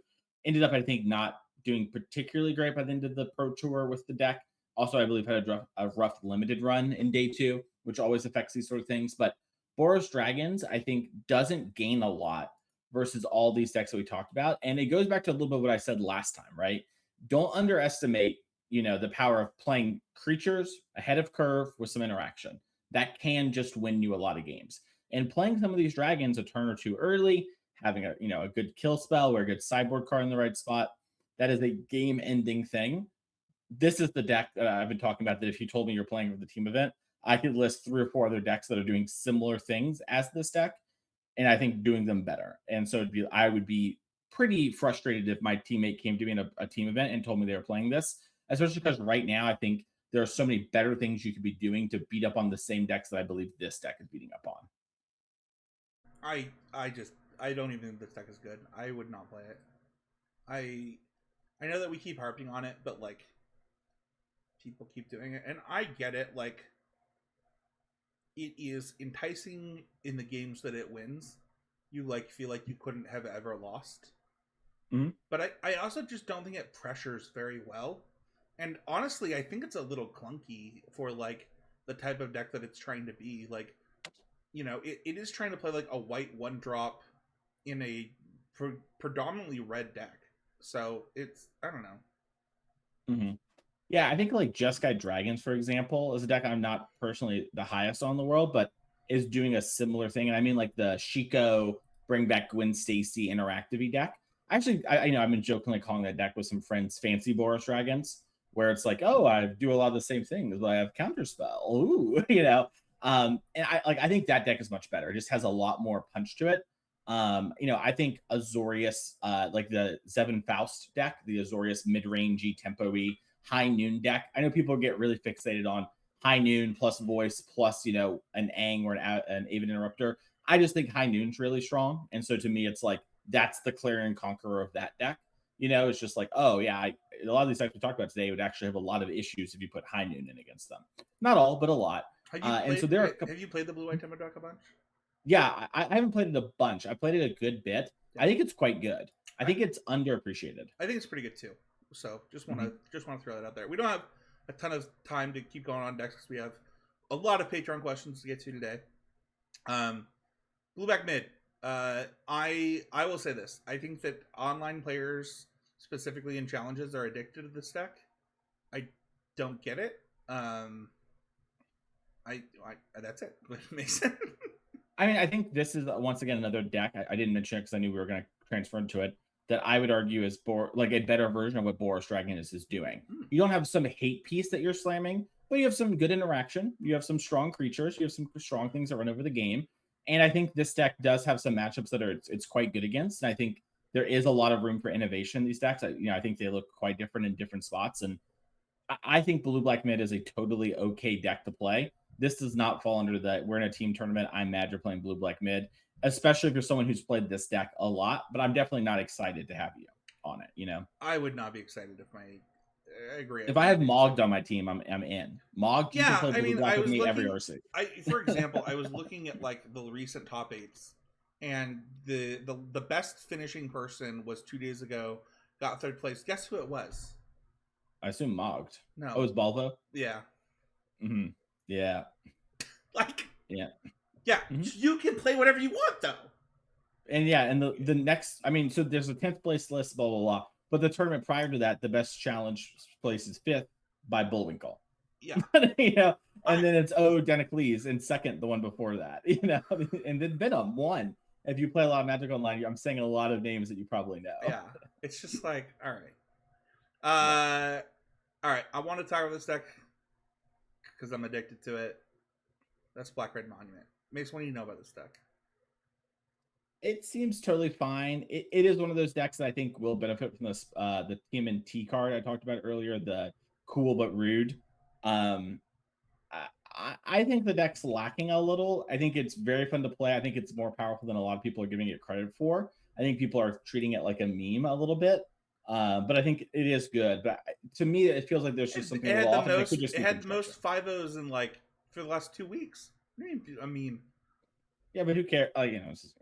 ended up, I think, not doing particularly great by the end of the Pro Tour with the deck. Also, I believe had a rough limited run in day 2, which always affects these sort of things. But Boros Dragons, I think, doesn't gain a lot versus all these decks that we talked about. And it goes back to a little bit what I said last time, right? Don't underestimate, the power of playing creatures ahead of curve with some interaction. That can just win you a lot of games. And playing some of these dragons a turn or 2 early, having a good kill spell or a good sideboard card in the right spot, that is a game-ending thing. This is the deck that I've been talking about that if you told me you're playing with the team event, I could list 3 or 4 other decks that are doing similar things as this deck, and I think doing them better. And so I would be pretty frustrated if my teammate came to me in a team event and told me they were playing this, especially because right now I think there are so many better things you could be doing to beat up on the same decks that I believe this deck is beating up on. I don't even think this deck is good. I would not play it. I know that we keep harping on it, but like people keep doing it, and I get it. Like it is enticing in the games that it wins. You like feel like you couldn't have ever lost. But I also just don't think it pressures very well. And honestly, I think it's a little clunky for like the type of deck that it's trying to be. Like it is trying to play like a white one drop in a predominantly red deck. So it's, I don't know. Mm-hmm. Yeah, I think like Jeskai Dragons, for example, is a deck I'm not personally the highest on the world, but is doing a similar thing. And I mean like the Shiko Bring Back Gwen Stacy interactive deck. Actually, I've been jokingly calling that deck with some friends Fancy Boros Dragons, where it's like, oh, I do a lot of the same things, but I have counterspell. Ooh, And I think that deck is much better. It just has a lot more punch to it. I think Azorius, like the Zevin Faust deck, the Azorius mid-rangey, tempo-y, high noon deck. I know people get really fixated on high noon plus voice plus, an Aang or an Aven Interrupter. I just think high noon's really strong. And so to me, it's like, that's the Clarion Conqueror of that deck. It's just like, oh yeah, a lot of these decks we talked about today would actually have a lot of issues if you put high noon in against them. Not all, but a lot. Have you played the Blue White Tempo deck a bunch? Yeah, I haven't played it a bunch. I played it a good bit. Yeah. I think it's quite good. I think it's underappreciated. I think it's pretty good too. So just want to throw that out there. We don't have a ton of time to keep going on decks because we have a lot of Patreon questions to get to today. Blue Black Mid. I will say this. I think that online players, specifically in challenges, are addicted to this deck. I don't get it. That's it. Makes sense. I mean, I think this is once again another deck. I didn't mention it because I knew we were going to transfer into it. That I would argue is like a better version of what Boros Dragon is doing. You don't have some hate piece that you're slamming, but you have some good interaction. You have some strong creatures. You have some strong things that run over the game. And I think this deck does have some matchups that it's quite good against. And I think there is a lot of room for innovation in these decks. I think they look quite different in different spots. And I think Blue Black Mid is a totally okay deck to play. This does not fall under that. We're in a team tournament. I'm mad you're playing Blue Black Mid, especially if you're someone who's played this deck a lot. But I'm definitely not excited to have you on it. I would not be excited if I agree. If I have Mogged on my team, I'm in. Mogged, you can play Blue Black with me every RC. For example, I was looking at like the recent top 8s, and the best finishing person was 2 days ago, got 3rd place. Guess who it was? I assume Mogged. No. Oh, it was Balvo? Yeah. Mm-hmm. Yeah. Yeah. Mm-hmm. You can play whatever you want though. And yeah, and the next, so there's a 10th place list, blah blah blah. But the tournament prior to that, the best challenge place is 5th by Bullwinkle. Yeah. And then it's Denocles, and 2nd the one before that. And then Venom 1. If you play a lot of Magic Online, I'm saying a lot of names that you probably know. Yeah. It's just like, all right. All right. I want to talk about this deck because I'm addicted to it. That's Black Red Monument. Mace, what do you know about this deck? It seems totally fine. It is one of those decks that I think will benefit from this the TMNT card I talked about earlier, the cool but rude. I think the deck's lacking a little. I think it's very fun to play. I think it's more powerful than a lot of people are giving it credit for. I think people are treating it like a meme a little bit. But I think it is good. But to me, it feels like there's just something a little off. It had the most 5-0s in for the last 2 weeks. I mean, yeah, but who cares? It's just,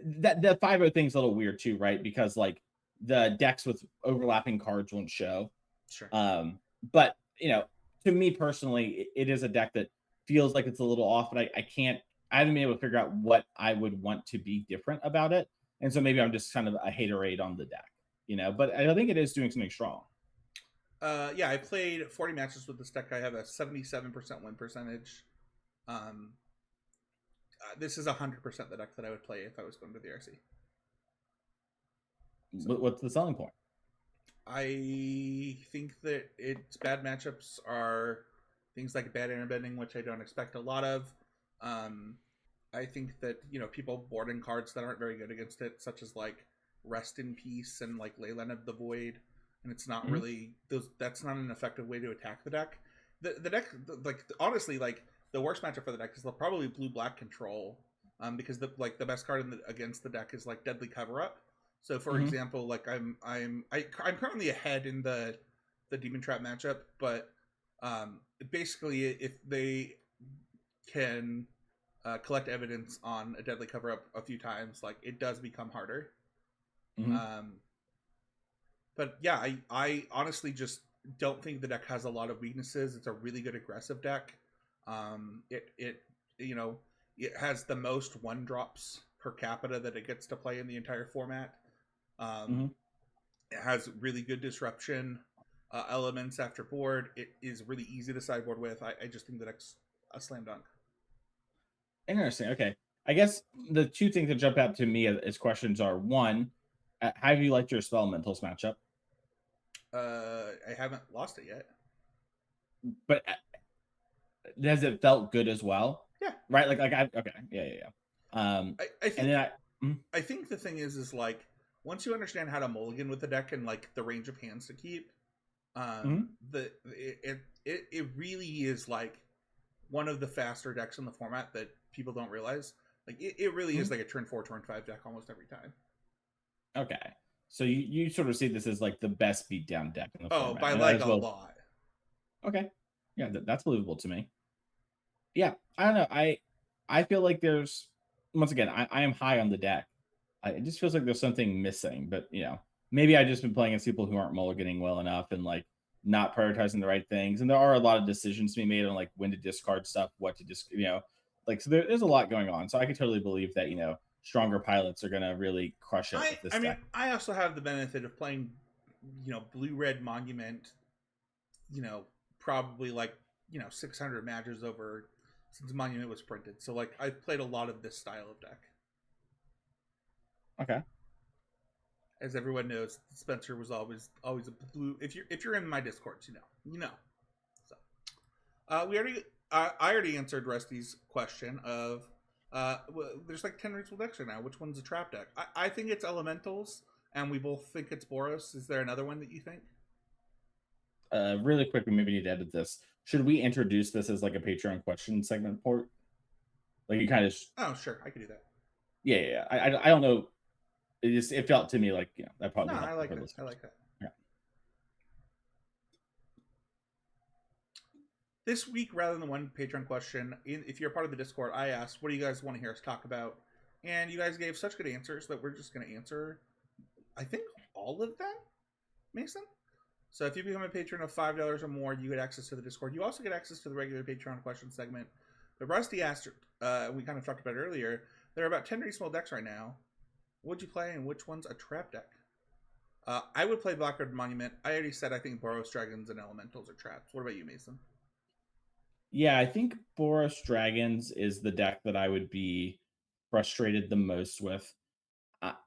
that the 5-0 thing's a little weird too, right? Because the decks with overlapping cards won't show. Sure. But to me personally, it is a deck that feels like it's a little off. But I haven't been able to figure out what I would want to be different about it. And so maybe I'm just kind of a haterade on the deck, but I think it is doing something strong. Yeah, I played 40 matches with this deck. I have a 77% win percentage. This is 100% the deck that I would play if I was going to the RC. So, what's the selling point? I think that its bad matchups are things like bad airbending, which I don't expect a lot of. I think that people boarding cards that aren't very good against it, such as Rest in Peace and Leyline of the Void, and it's not really that's not an effective way to attack the deck. The deck, honestly, the worst matchup for the deck is probably Blue Black Control, because the best card against the deck is Deadly Cover Up. So for example, I'm currently ahead in the Demon Trap matchup, but basically if they can collect evidence on a Deadly Cover Up a few times, it does become harder. But yeah, I honestly just don't think the deck has a lot of weaknesses. It's a really good aggressive deck. It you know it has the most one drops per capita that it gets to play in the entire format. Hmm. It has really good disruption elements after board. It is really easy to sideboard with. I just think that it's a slam dunk. Interesting. Okay. I guess the two things that jump out to me as questions are one, how have you liked your spell mentals matchup? I haven't lost it yet. But has it felt good as well? Yeah, Right? Like I okay. Yeah, yeah, yeah. I And think then I think the thing is like once you understand how to mulligan with the deck and like the range of hands to keep, mhm. it really is like one of the faster decks in the format that people don't realize. Like it really is Mhm. like a turn 4, turn 5 deck almost every time. Okay. So you sort of see this as like the best beatdown deck in the Oh, format, by and like as a well. lot. Okay. Yeah, that's believable to me. Yeah, I don't know. I feel like there's once again, I am high on the deck. It just feels like there's something missing, but maybe I just been playing against people who aren't mulliganing well enough and like not prioritizing the right things. And there are a lot of decisions to be made on like when to discard stuff, what to just like so there's a lot going on. So I could totally believe that stronger pilots are gonna really crush it with I this mean, deck. I also have the benefit of playing, blue red monument, you know, probably like 600 matches over since Monument was printed. So like I've played a lot of this style of deck. Okay. As everyone knows, Spencer was always a blue. If you're in my discords, you know. So we already I already answered Rusty's question of there's like 10 reasonable decks right now. Which one's a trap deck? I think it's Elementals, and we both think it's Boros. Is there another one that you think? Really quick, we maybe need to edit this. Should we introduce this as like a Patreon question segment port? Like you kind of, Oh, sure, I could do that. yeah, yeah. Yeah. I don't know. It felt to me like that No, probably be I helpful like for that. I listeners. like that. Yeah. This week, rather than one Patreon question, if you're part of the Discord, I asked, "What do you guys want to hear us talk about?" And you guys gave such good answers that we're just going to answer. I think all of them, Mason. So if you become a patron of $5 or more, you get access to the Discord. You also get access to the regular Patreon question segment. But Rusty asked, we kind of talked about it earlier. There are about 10 reasonable decks right now. What'd you play, and which one's a trap deck? I would play Blackguard Monument. I already said I think Boros Dragons and Elementals are traps. What about you, Mason? Yeah, I think Boros Dragons is the deck that I would be frustrated the most with.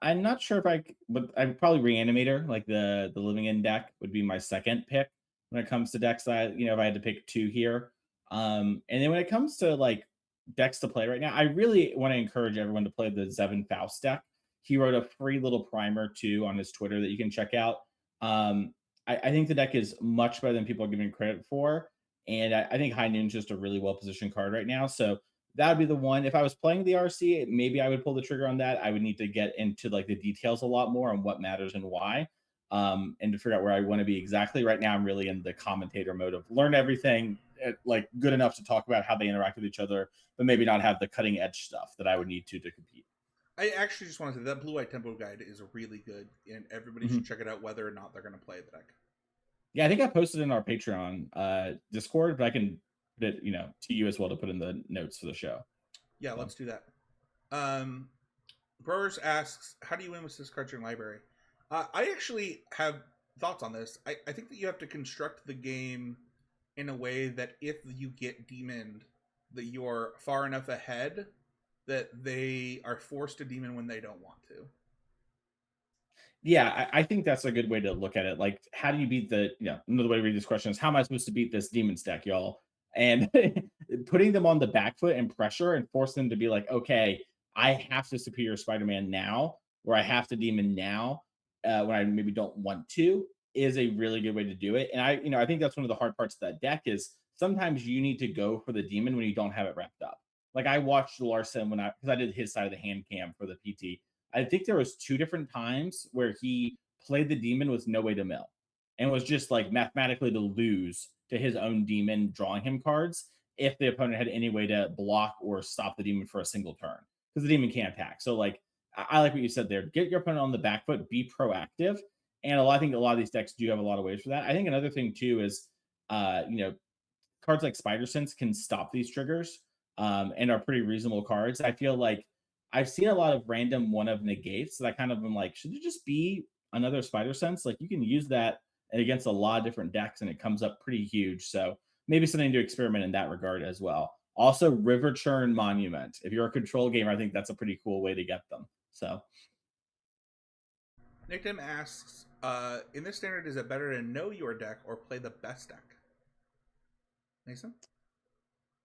I'm not sure if but I probably Reanimator, like the Living In deck, would be my second pick when it comes to decks. If I had to pick two here, and then when it comes to like decks to play right now, I really want to encourage everyone to play the Zevin Faust deck. He wrote a free little primer too on his Twitter that you can check out. I think the deck is much better than people are giving credit for, and I think High Noon's just a really well positioned card right now. So that would be the one. If I was playing the RC, maybe I would pull the trigger on that. I would need to get into like the details a lot more on what matters and why, and to figure out where I want to be exactly. Right now, I'm really in the commentator mode of learn everything, like good enough to talk about how they interact with each other, but maybe not have the cutting edge stuff that I would need to compete. I actually just want to say that Blue Eye Tempo Guide is really good, and everybody should Mhm. check it out whether or not they're going to play the deck. Yeah, I think I posted in our Patreon Discord, but I can put it, to you as well to put in the notes for the show. Yeah, So. let's do that. Brewers asks, how do you win with this card in library? I actually have thoughts on this. I think that you have to construct the game in a way that if you get demoned, that you're far enough ahead that they are forced to demon when they don't want to. Yeah, I think that's a good way to look at it. Like, how do you beat another way to read this question is how am I supposed to beat this demon stack, y'all? And putting them on the back foot and pressure and force them to be like, okay, I have to superior Spider-Man now, or I have to demon now, when I maybe don't want to, is a really good way to do it. And I think that's one of the hard parts of that deck is sometimes you need to go for the demon when you don't have it wrapped up. Like I watched Larson because I did his side of the hand cam for the PT. I think there was two different times where he played the demon with no way to mill and was just like mathematically to lose to his own demon drawing him cards if the opponent had any way to block or stop the demon for a single turn because the demon can't attack. So like I like what you said there. Get your opponent on the back foot, be proactive. And I think a lot of these decks do have a lot of ways for that. I think another thing too is cards like Spider Sense can stop these triggers, and are pretty reasonable cards. I feel like I've seen a lot of random one of negates that I kind of am like, should it just be another Spider Sense? Like you can use that against a lot of different decks, and it comes up pretty huge. So maybe something to experiment in that regard as well. Also, River Churn Monument. If you're a control gamer, I think that's a pretty cool way to get them. So Nick Dim asks, in this standard, is it better to know your deck or play the best deck? Mason?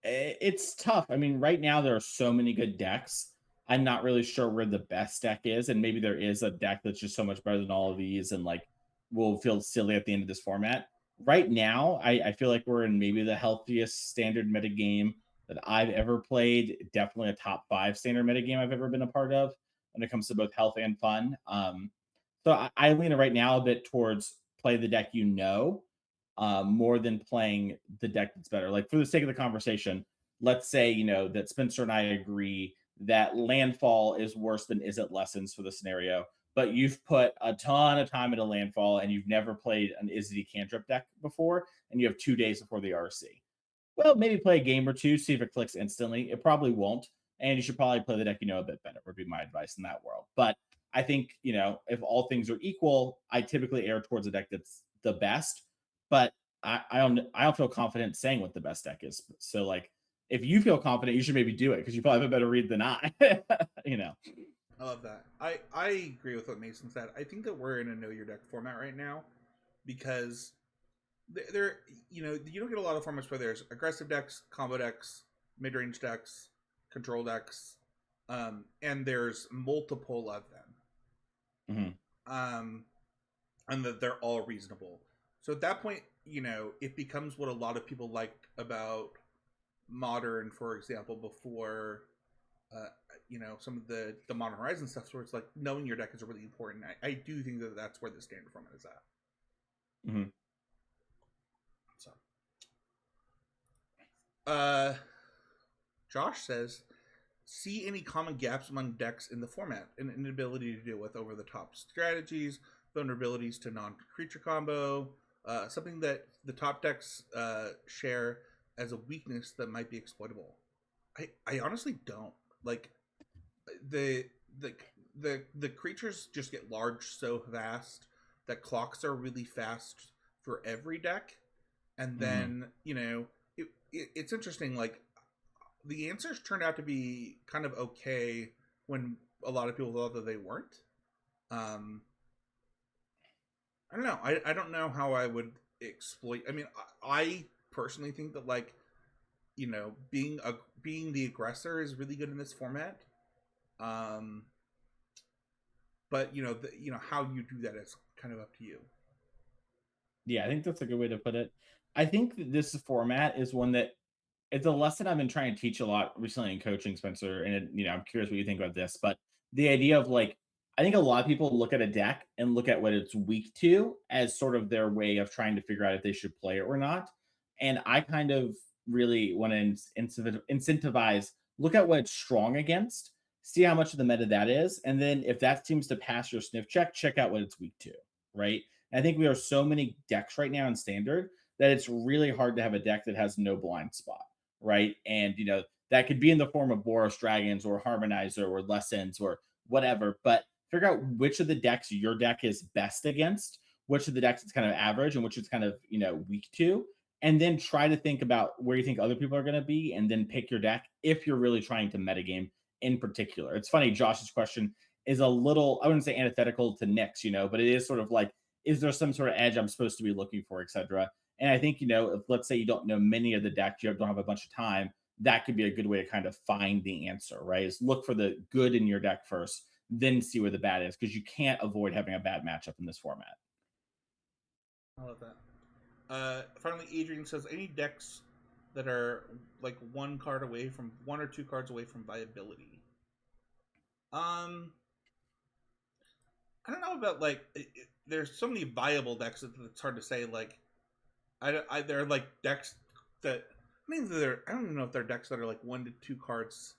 it's tough. I mean, right now there are so many good decks. I'm not really sure where the best deck is, and maybe there is a deck that's just so much better than all of these, and like will feel silly at the end of this format. Right now, I feel like we're in maybe the healthiest standard meta game that I've ever played. Definitely a top 5 standard meta game I've ever been a part of when it comes to both health and fun. So I lean right now a bit towards play the deck you know, more than playing the deck that's better. Like for the sake of the conversation, let's say that Spencer and I agree that Landfall is worse than Is It Lessons for the scenario, but you've put a ton of time into Landfall and you've never played an Izzety Cantrip deck before, and you have 2 days before the RC. Well, maybe play a game or two, see if it clicks instantly. It probably won't, and you should probably play the deck a bit better. Would be my advice in that world. But I think if all things are equal, I typically err towards a deck that's the best. But I don't feel confident saying what the best deck is. So like, if you feel confident, you should maybe do it because you probably have a better read than I. you know. I love that. I agree with what Mason said. I think that we're in a know your deck format right now because there you don't get a lot of formats where there's aggressive decks, combo decks, mid range decks, control decks, and there's multiple of them, and that they're all reasonable. So at that point, it becomes what a lot of people like about modern, for example, before some of the Modern Horizon stuff, where it's like knowing your deck is really important. I do think that that's where the standard format is at. So, Josh says, see any common gaps among decks in the format: an inability to deal with over the top strategies, vulnerabilities to non creature combo, something that the top decks share as a weakness that might be exploitable. I honestly don't like the the creatures just get large so fast that clocks are really fast for every deck, and then it's interesting. Like the answers turned out to be kind of okay when a lot of people thought that they weren't. I don't know. I don't know how I would exploit. I mean, I personally think that like being the aggressor is really good in this format. But how you do that is kind of up to you. Yeah, I think that's a good way to put it. I think that this format is one that it's a lesson I've been trying to teach a lot recently in coaching, Spencer. And I'm curious what you think about this, but the idea of like, I think a lot of people look at a deck and look at what it's weak to as sort of their way of trying to figure out if they should play it or not. And I kind of really want to incentivize, look at what it's strong against, see how much of the meta that is, and then if that seems to pass your sniff check out what it's weak to, right? And I think we have so many decks right now in standard that it's really hard to have a deck that has no blind spot, right? And that could be in the form of Boros Dragons or Harmonizer or Lessons or whatever, but figure out which of the decks your deck is best against, which of the decks it's kind of average, and which it's kind of weak to, and then try to think about where you think other people are going to be, and then pick your deck if you're really trying to metagame in particular. It's funny, Josh's question is a little, I wouldn't say antithetical to Nick's, but it is sort of like, is there some sort of edge I'm supposed to be looking for, etc. And I think, if let's say you don't know many of the decks, you don't have a bunch of time, that could be a good way to kind of find the answer, right? Is look for the good in your deck first, then see where the bad is, because you can't avoid having a bad matchup in this format. I love that. Finally, Adrian says, any decks that are like one or two cards away from viability? I don't know about like there's so many viable decks that it's hard to say. Like, there are like decks that I don't even know if they're decks that are like 1 to 2 cards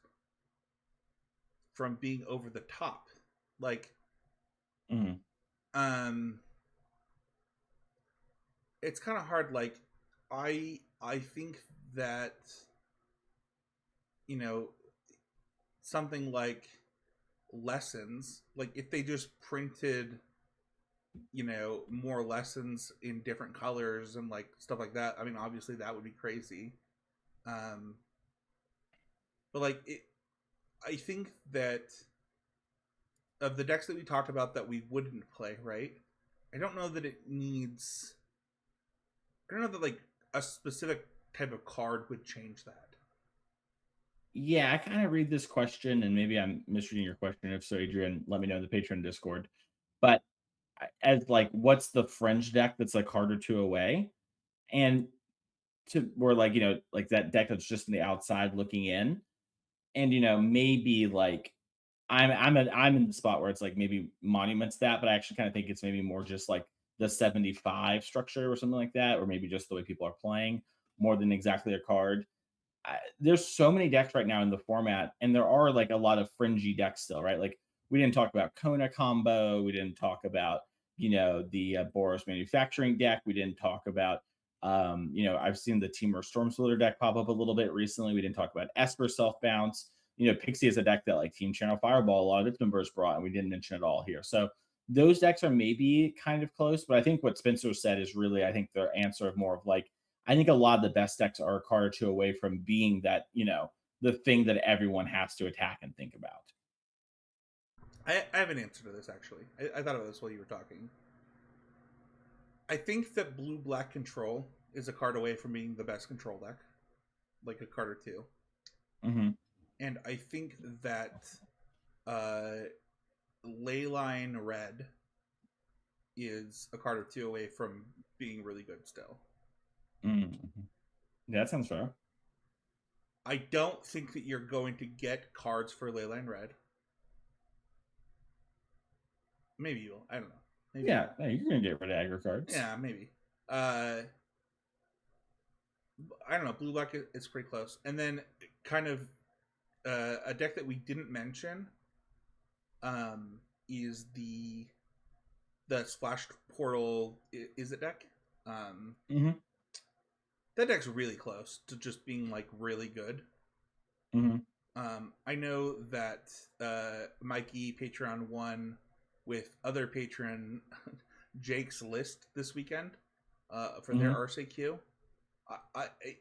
from being over the top. Like, it's kind of hard. Like, I think that, you know, something like lessons, like if they just printed, more lessons in different colors and like stuff like that, I mean, obviously that would be crazy. Um, but like I think that of the decks that we talked about that we wouldn't play, right? I don't know that it needs. I don't know that like a specific type of card would change that. Yeah, I kind of read this question, and maybe I'm misreading your question. If so, Adrian, let me know in the Patreon Discord. But as like, what's the fringe deck that's like harder to away? And to where like like that deck that's just in the outside looking in, and maybe like I'm in the spot where it's like maybe monuments that, but I actually kind of think it's maybe more just like the 75 structure or something like that, or maybe just the way people are playing more than exactly a card. There's so many decks right now in the format, and there are like a lot of fringy decks still, right? Like we didn't talk about Kona combo, we didn't talk about the Boros manufacturing deck, we didn't talk about I've seen the Temur Storm Splitter deck pop up a little bit recently. We didn't talk about Esper self bounce. Pixie is a deck that like Team Channel Fireball, a lot of its members brought, and we didn't mention it all here. So those decks are maybe kind of close, but I think what Spencer said is really, I think, the answer of more of like, I think a lot of the best decks are a card or two away from being that, the thing that everyone has to attack and think about. I have an answer to this actually. I thought about this while you were talking. I think that blue black control is a card away from being the best control deck, like a card or two. Mm-hmm. And I think that Leyline red is a card or two away from being really good still. Mm-hmm. Yeah, that sounds fair. I don't think that you're going to get cards for Leyline red. Maybe you will. I don't know. Maybe yeah, you're gonna get rid of aggro cards. Yeah, maybe. I don't know. Blue black is pretty close, and then kind of a deck that we didn't mention is the Splash Portal Izzet deck. Mm-hmm. That deck's really close to just being like really good. Mm-hmm. I know that Mikey Patreon won with other patron Jake's list this weekend for their RCQ.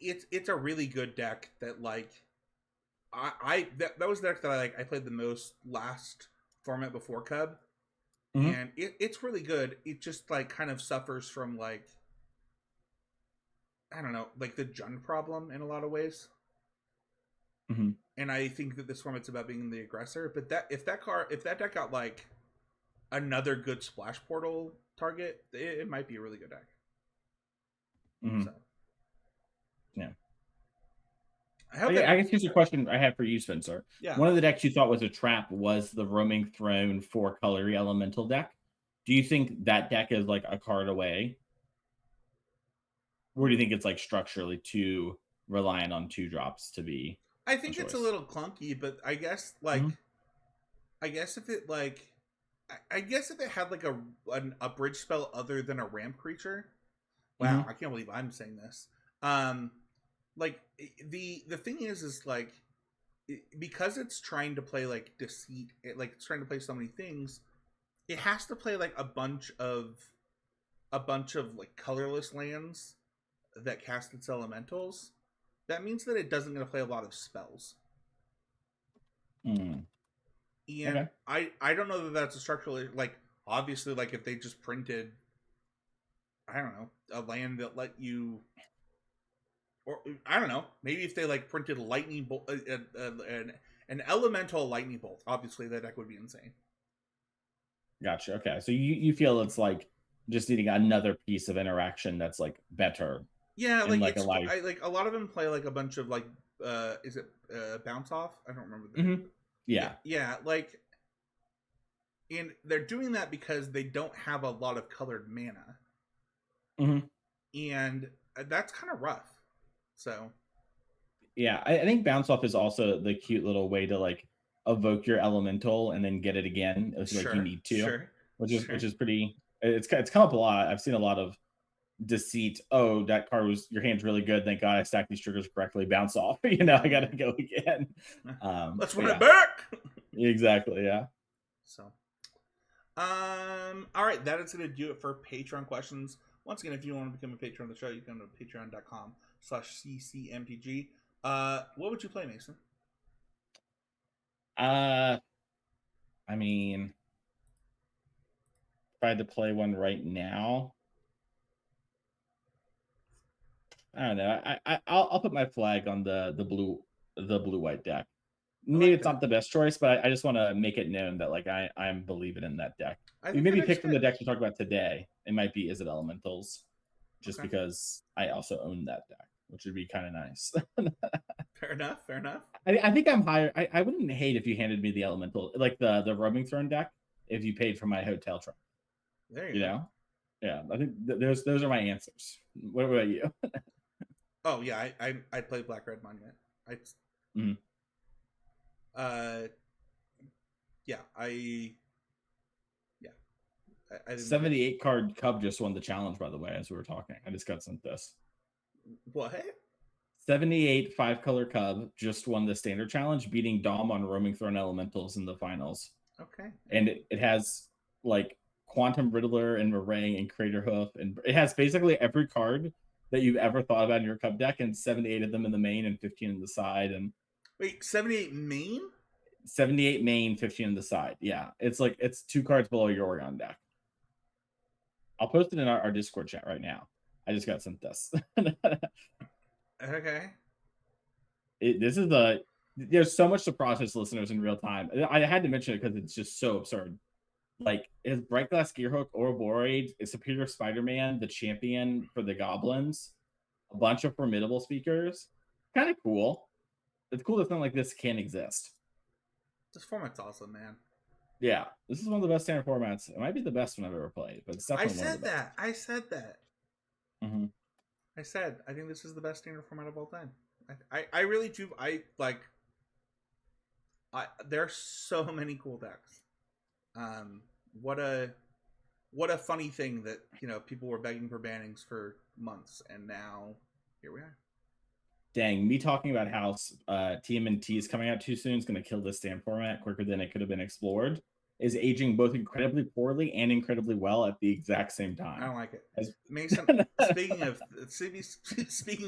It's a really good deck that like that was the deck that I played the most last format before Cub, and it's really good. It just like kind of suffers from like, I don't know, like the Jund problem in a lot of ways. Mm-hmm. And I think that this format's about being the aggressor. But if that deck got like another good Splash Portal target, it might be a really good deck. Mm-hmm. So, yeah. I guess here's a question I have for you, Spencer. Yeah. One of the decks you thought was a trap was the Roaming Throne 4-color elemental deck. Do you think that deck is like a card away? Or do you think it's like structurally too reliant on 2-drops to be? I think it's a little clunky, but I guess like, I guess if it like, I guess if it had like a bridge spell other than a ramp creature. Wow, I can't believe I'm saying this. Like the thing is like, because it's trying to play like Deceit, like it's trying to play so many things, it has to play like a bunch of like colorless lands that cast its elementals. That means that it doesn't going to play a lot of spells. And okay. I don't know that that's a structurally, like, obviously, like if they just printed, I don't know, a land that let you, or I don't know, maybe if they like printed lightning bolt, an elemental lightning bolt, obviously that deck would be insane. Gotcha. Okay, so you feel it's like just needing another piece of interaction that's like better. Yeah, like it's like a lot of them play like a bunch of like is it bounce off? I don't remember the name. Yeah, like, and they're doing that because they don't have a lot of colored mana. And that's kind of rough. So yeah, I think bounce off is also the cute little way to like evoke your elemental and then get it again. It's like you need to, which is pretty. It's come up a lot. I've seen a lot of deceit. Oh, that card was your hand's really good. Thank God I stacked these triggers correctly. Bounce off. You know, I gotta go again. Let's But run it yeah, back. exactly. Yeah. So, all right, that is going to do it for Patreon questions. Once again, if you want to become a patron of the show, you can go to patreon.com/ccmtg. What would you play, Mason? I mean, if I had to play one right now, I don't know. I'll put my flag on the blue white deck. I Maybe like it's that. not the best choice, but I just want to make it known that like I'm believing in that deck. I We think that maybe deck's pick from the good. deck to talk about today. It might be Is It Elementals, just Okay. because I also own that deck, which would be kind of nice. Fair enough. Fair enough. I think I'm higher. I wouldn't hate if you handed me the Elemental, like the Roaming Throne deck, if you paid for my hotel trip. There you You go. know, yeah. I think those are my answers. What about you? Oh yeah, I play Black Red Monument. I Mhm. Yeah, I 78 card Cub just won the challenge, by the way, as we were talking. I just got sent this. What? 78 5-color Cub just won the standard challenge, beating Dom on Roaming Throne Elementals in the finals. Okay. And it has like Quantum Riddler and Moray and Crater Hoof, and it has basically every card that you've ever thought about in your Cub deck, and 78 of them in the main and 15 in the side. And Wait, 78 main? 78 main, 15 in the side. Yeah, it's like it's 2 cards below your Oregon deck. I'll post it in our Discord chat right now. I just got sent this. Okay. This is the there's so much to process, listeners, in real time. I had to mention it because it's just so absurd. Like his Bright Glass Gearhook, Ouroboros, is Superior Spider-Man, the champion for the Goblins, a bunch of formidable speakers. Kind of cool. It's cool that something like this can exist. This format's awesome, man. Yeah, this is one of the best standard formats. It might be the best one I've ever played, but it's definitely one of the best. I said that. Mm-hmm. I think this is the best standard format of all time. I really do. There are so many cool decks. What a funny thing that people were begging for bannings for months, and now here we are. Dang, me talking about how TMNT is coming out too soon is going to kill this damn format quicker than it could have been explored, is aging both incredibly poorly and incredibly well at the exact same time. I don't like it. Mason, speaking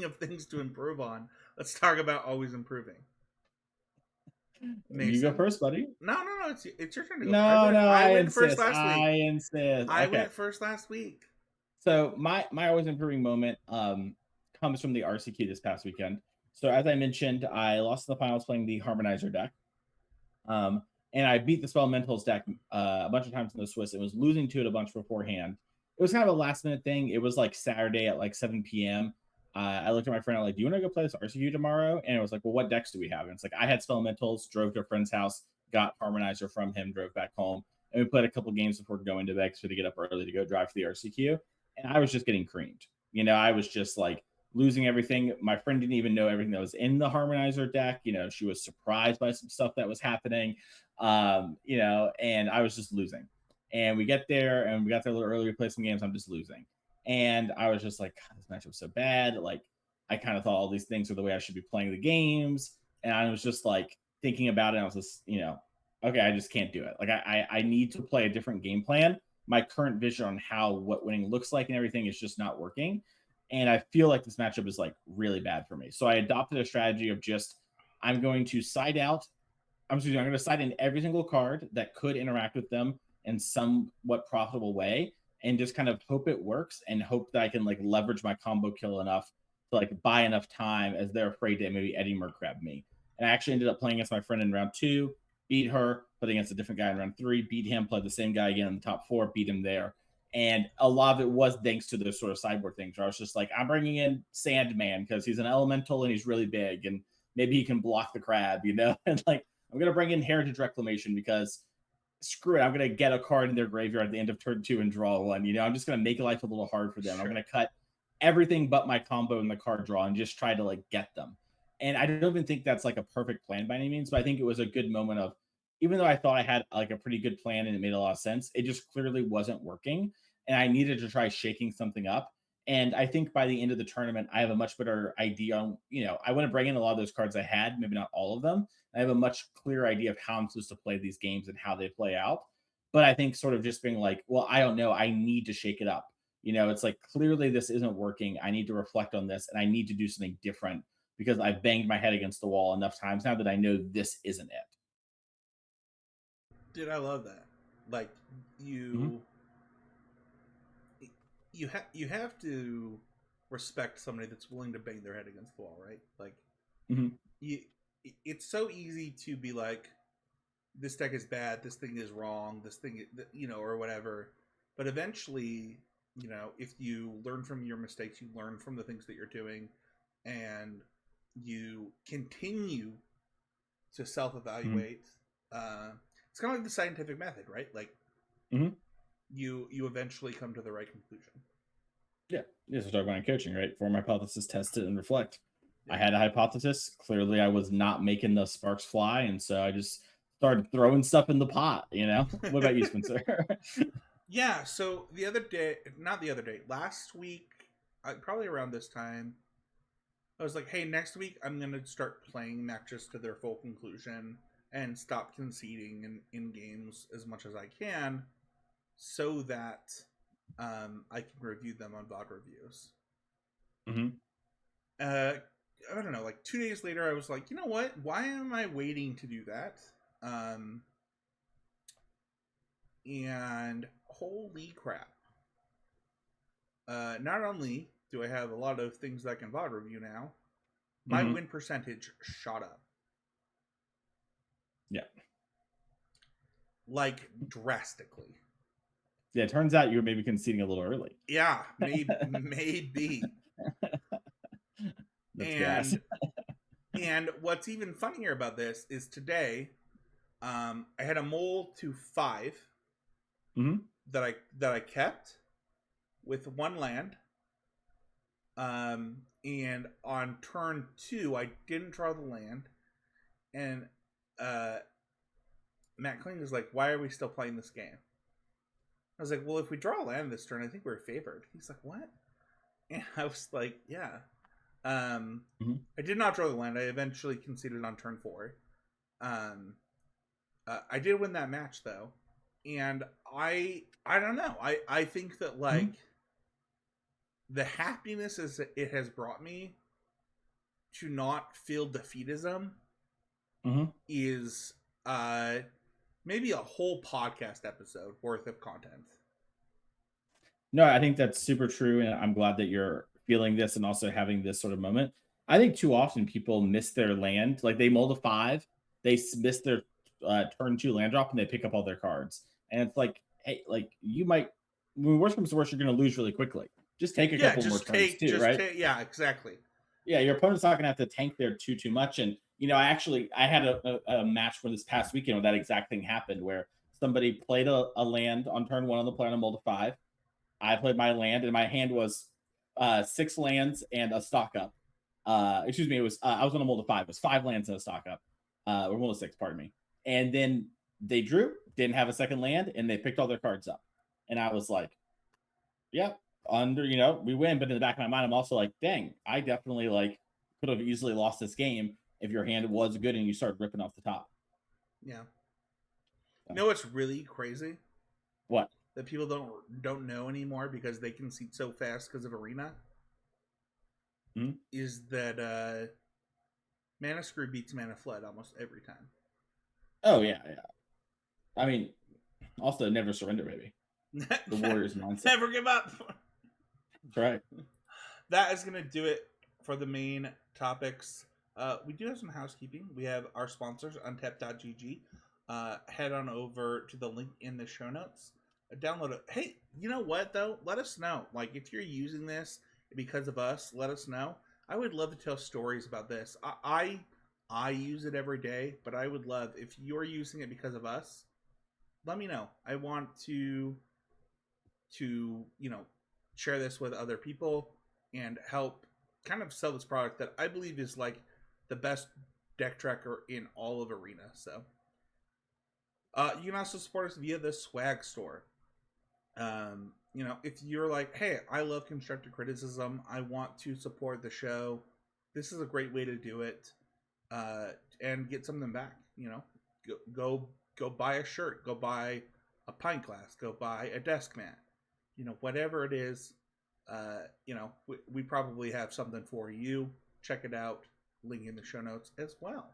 of things to improve on, let's talk about always improving. Mason. You go first, buddy. No, it's your turn to go. No, I went first last week. I insist. I went first last week. So my always improving moment comes from the RCQ this past weekend. So as I mentioned, I lost in the finals playing the Harmonizer deck. And I beat the Spellmentals deck a bunch of times in the Swiss. It was losing to it a bunch beforehand. It was kind of a last minute thing. It was like Saturday at like 7 p.m. I looked at my friend. I'm like, "Do you want to go play this RCQ tomorrow?" And it was like, "Well, what decks do we have?" And it's like, I had Spellmentals, drove to a friend's house, got Harmonizer from him, drove back home, and we played a couple games before going to bed, so to get up early to go drive to the RCQ. And I was just getting creamed. I was just like losing everything. My friend didn't even know everything that was in the Harmonizer deck. She was surprised by some stuff that was happening. And I was just losing. And we get there, and we got there a little early. We play some games. I'm just losing. And I was just like, God, this matchup was so bad. Like, I kind of thought all these things were the way I should be playing the games. And I was just like thinking about it. And I was just, okay, I just can't do it. Like, I need to play a different game plan. My current vision on what winning looks like and everything is just not working. And I feel like this matchup is like really bad for me. So I adopted a strategy of just, I'm going to side out. I'm going to side in every single card that could interact with them in somewhat profitable way, and just kind of hope it works and hope that I can like leverage my combo kill enough to like buy enough time as they're afraid to maybe Eddie Merc grab me. And I actually ended up playing against my friend in round 2, beat her, played against a different guy in round 3, beat him, played the same guy again in the top 4, beat him there. And a lot of it was thanks to those sort of sideboard things where I was just like, I'm bringing in Sandman because he's an elemental and he's really big and maybe he can block the crab, and like, I'm going to bring in Heritage Reclamation because screw it. I'm going to get a card in their graveyard at the end of turn 2 and draw one. I'm just going to make life a little hard for them. Sure. I'm going to cut everything but my combo in the card draw and just try to like get them. And I don't even think that's like a perfect plan by any means, but I think it was a good moment of, even though I thought I had like a pretty good plan and it made a lot of sense, it just clearly wasn't working. And I needed to try shaking something up. And I think by the end of the tournament, I have a much better idea on, I want to bring in a lot of those cards I had, maybe not all of them. I have a much clearer idea of how I'm supposed to play these games and how they play out. But I think sort of just being like, well, I don't know. I need to shake it up. It's like clearly this isn't working. I need to reflect on this and I need to do something different because I've banged my head against the wall enough times now that I know this isn't it. Dude, I love that. Like Mhm. you have to respect somebody that's willing to bang their head against the wall, right? Like Mhm. you, it's so easy to be like, this deck is bad, this thing is wrong, this thing, or whatever. But eventually, if you learn from your mistakes, you learn from the things that you're doing, and you continue to Mhm. self-evaluate. It's kind of like the scientific method, right? Like Mhm. you eventually come to the right conclusion. Yeah. Yes, we're talking about coaching, right? Form hypothesis, test it, and reflect. I Yeah. had a hypothesis. Clearly, I was not making the sparks fly, and so I just started throwing stuff in the pot. What about you, Spencer? Yeah, so the other day, not the other day, last week, probably around this time, I was like, hey, next week I'm going to start playing matches to their full conclusion and stop conceding in games as much as I can so that I can review them on VOD reviews. Hmm. Uh, I don't know, like 2 days later, I was like, you know what? Why am I waiting to do that? Um, and holy crap. Not only do I have a lot of things that I can VOD review now, my Hmm. win percentage shot up. Yeah. Like drastically. Yeah. It turns out you were maybe conceding a little early. Yeah, maybe. That's gas. And what's even funnier about this is today, I had a mole to 5 Hmm. that I kept with 1 land. And on turn 2, I didn't draw the land, and uh, Matt Kling was like, "Why are we still playing this game?" I was like, "Well, if we draw a land this turn, I think we're favored." He's like, "What?" And I was like, "Yeah." Um, Hmm. I did not draw the land. I eventually conceded on turn 4. Um, I did win that match though, and I don't know. I think that Hmm. like the happiness is it has brought me to not feel defeatism Hmm. is maybe a whole podcast episode worth of content. No, I think that's super true, and I'm glad that you're feeling this and also having this sort of moment. I think too often people miss their land, like they mull to 5, miss their turn 2 land drop, and they pick up all their cards, and it's like, hey, like you might, when worst comes to worst, you're going to lose really quickly. Just take a Yeah, couple more turns too, just right? take. Yeah, exactly. Yeah, your opponent's not going to have to tank there too much. And I had a match for this past weekend where that exact thing happened, where somebody played a land on turn 1 on the play on a mull to 5. I played my land, and my hand was 6 lands and a stock up. Excuse me, it was I was on a mull to 5. It was 5 lands and a stock up, or mull to 6, pardon me. And then they drew, didn't have a second land, and they picked all their cards up. And I was like, "Yep, we win." But in the back of my mind, I'm also like, "Dang, I definitely like could have easily lost this game if your hand was good and you started ripping off the top." Yeah. You So, know what's really crazy what? that people don't know anymore because they concede so fast because of Arena Mhm. is that Mana Screw beats Mana Flood almost every time. Oh yeah, yeah. I mean, also never surrender, baby. The Warriors mindset. Never give up. That's right. That is going to do it for the main topics. We do have some housekeeping. We have our sponsors, Untap.gg. Head on over to the link in the show notes. Download it. Hey, you know what, though? Let us know. Like, if you're using this because of us, let us know. I would love to tell stories about this. I use it every day, but I would love if you're using it because of us. Let me know. I want to share this with other people and help kind of sell this product that I believe is like the best deck tracker in all of Arena. So you can also support us via the swag store. you know, if you're like, hey, I love constructive criticism, I want to support the show, this is a great way to do it, and get something back. You know, go buy a shirt, go buy a pint glass, go buy a desk mat. You know, whatever it is, you know, we probably have something for you. Check it out. Link in the show notes as well.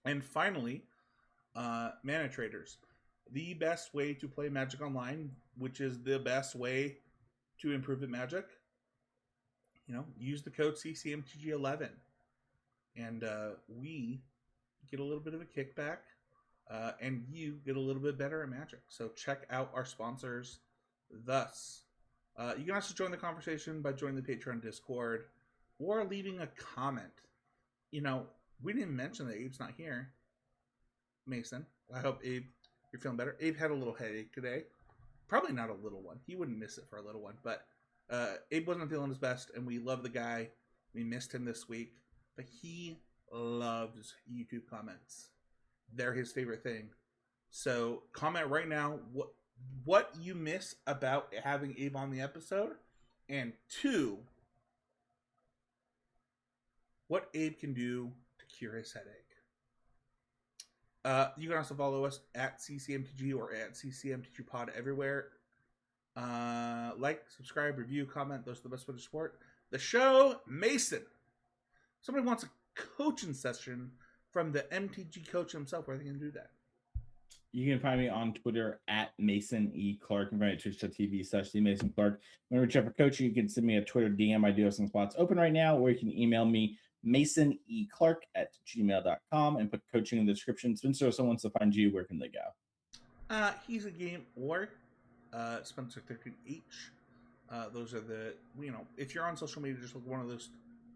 And finally, Mana Traders, the best way to play Magic Online, which is the best way to improve at Magic. You know, use the code CCMTG11, and we get a little bit of a kickback, and you get a little bit better at Magic. So check out our sponsors. Thus, you can also join the conversation by joining the Patreon Discord or leaving a comment. You know, we didn't mention that Abe's not here. Mason, I hope, Abe, you're feeling better. Abe had a little headache today. Probably not a little one. He wouldn't miss it for a little one. But Abe wasn't feeling his best, and we love the guy. We missed him this week. But he loves YouTube comments. They're his favorite thing. So comment right now what you miss about having Abe on the episode. And 2, what Abe can do to cure his headache. You can also follow us at CCMTG or at CCMTGpod everywhere. Like, subscribe, review, comment. Those are the best way to support the show. Mason, somebody wants a coaching session from the MTG coach himself. Where they can do that? You can find me on Twitter at Mason E. Clark and find twitch.tv/TheMasonClark. When we check for coaching, you can send me a Twitter DM. I do have some spots open right now, or you can email me masonclark@gmail.com and put coaching in the description. Spencer, if someone wants to find you, where can they go? He's a game or Spencer 13H. Those are the, you know, if you're on social media, just look one of those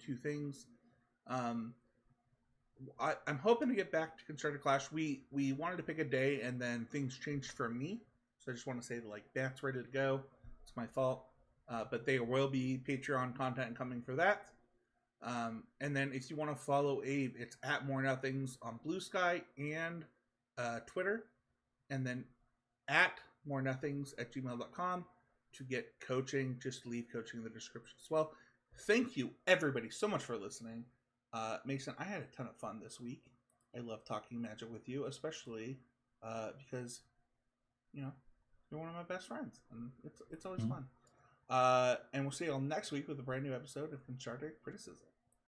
2 things. I'm hoping to get back to Constructed Clash. We wanted to pick a day, and then things changed for me. So I just want to say that, like, that's ready to go. It's my fault. But there will be Patreon content coming for that. And then if you want to follow Abe, it's at More Nothings on Blue Sky and Twitter. And then at More Nothings at gmail.com to get coaching. Just leave coaching in the description as well. Thank you, everybody, so much for listening. Mason, I had a ton of fun this week. I love talking Magic with you, especially because, you know, you're one of my best friends, and it's always fun. And we'll see you all next week with a brand new episode of Constructive Criticism.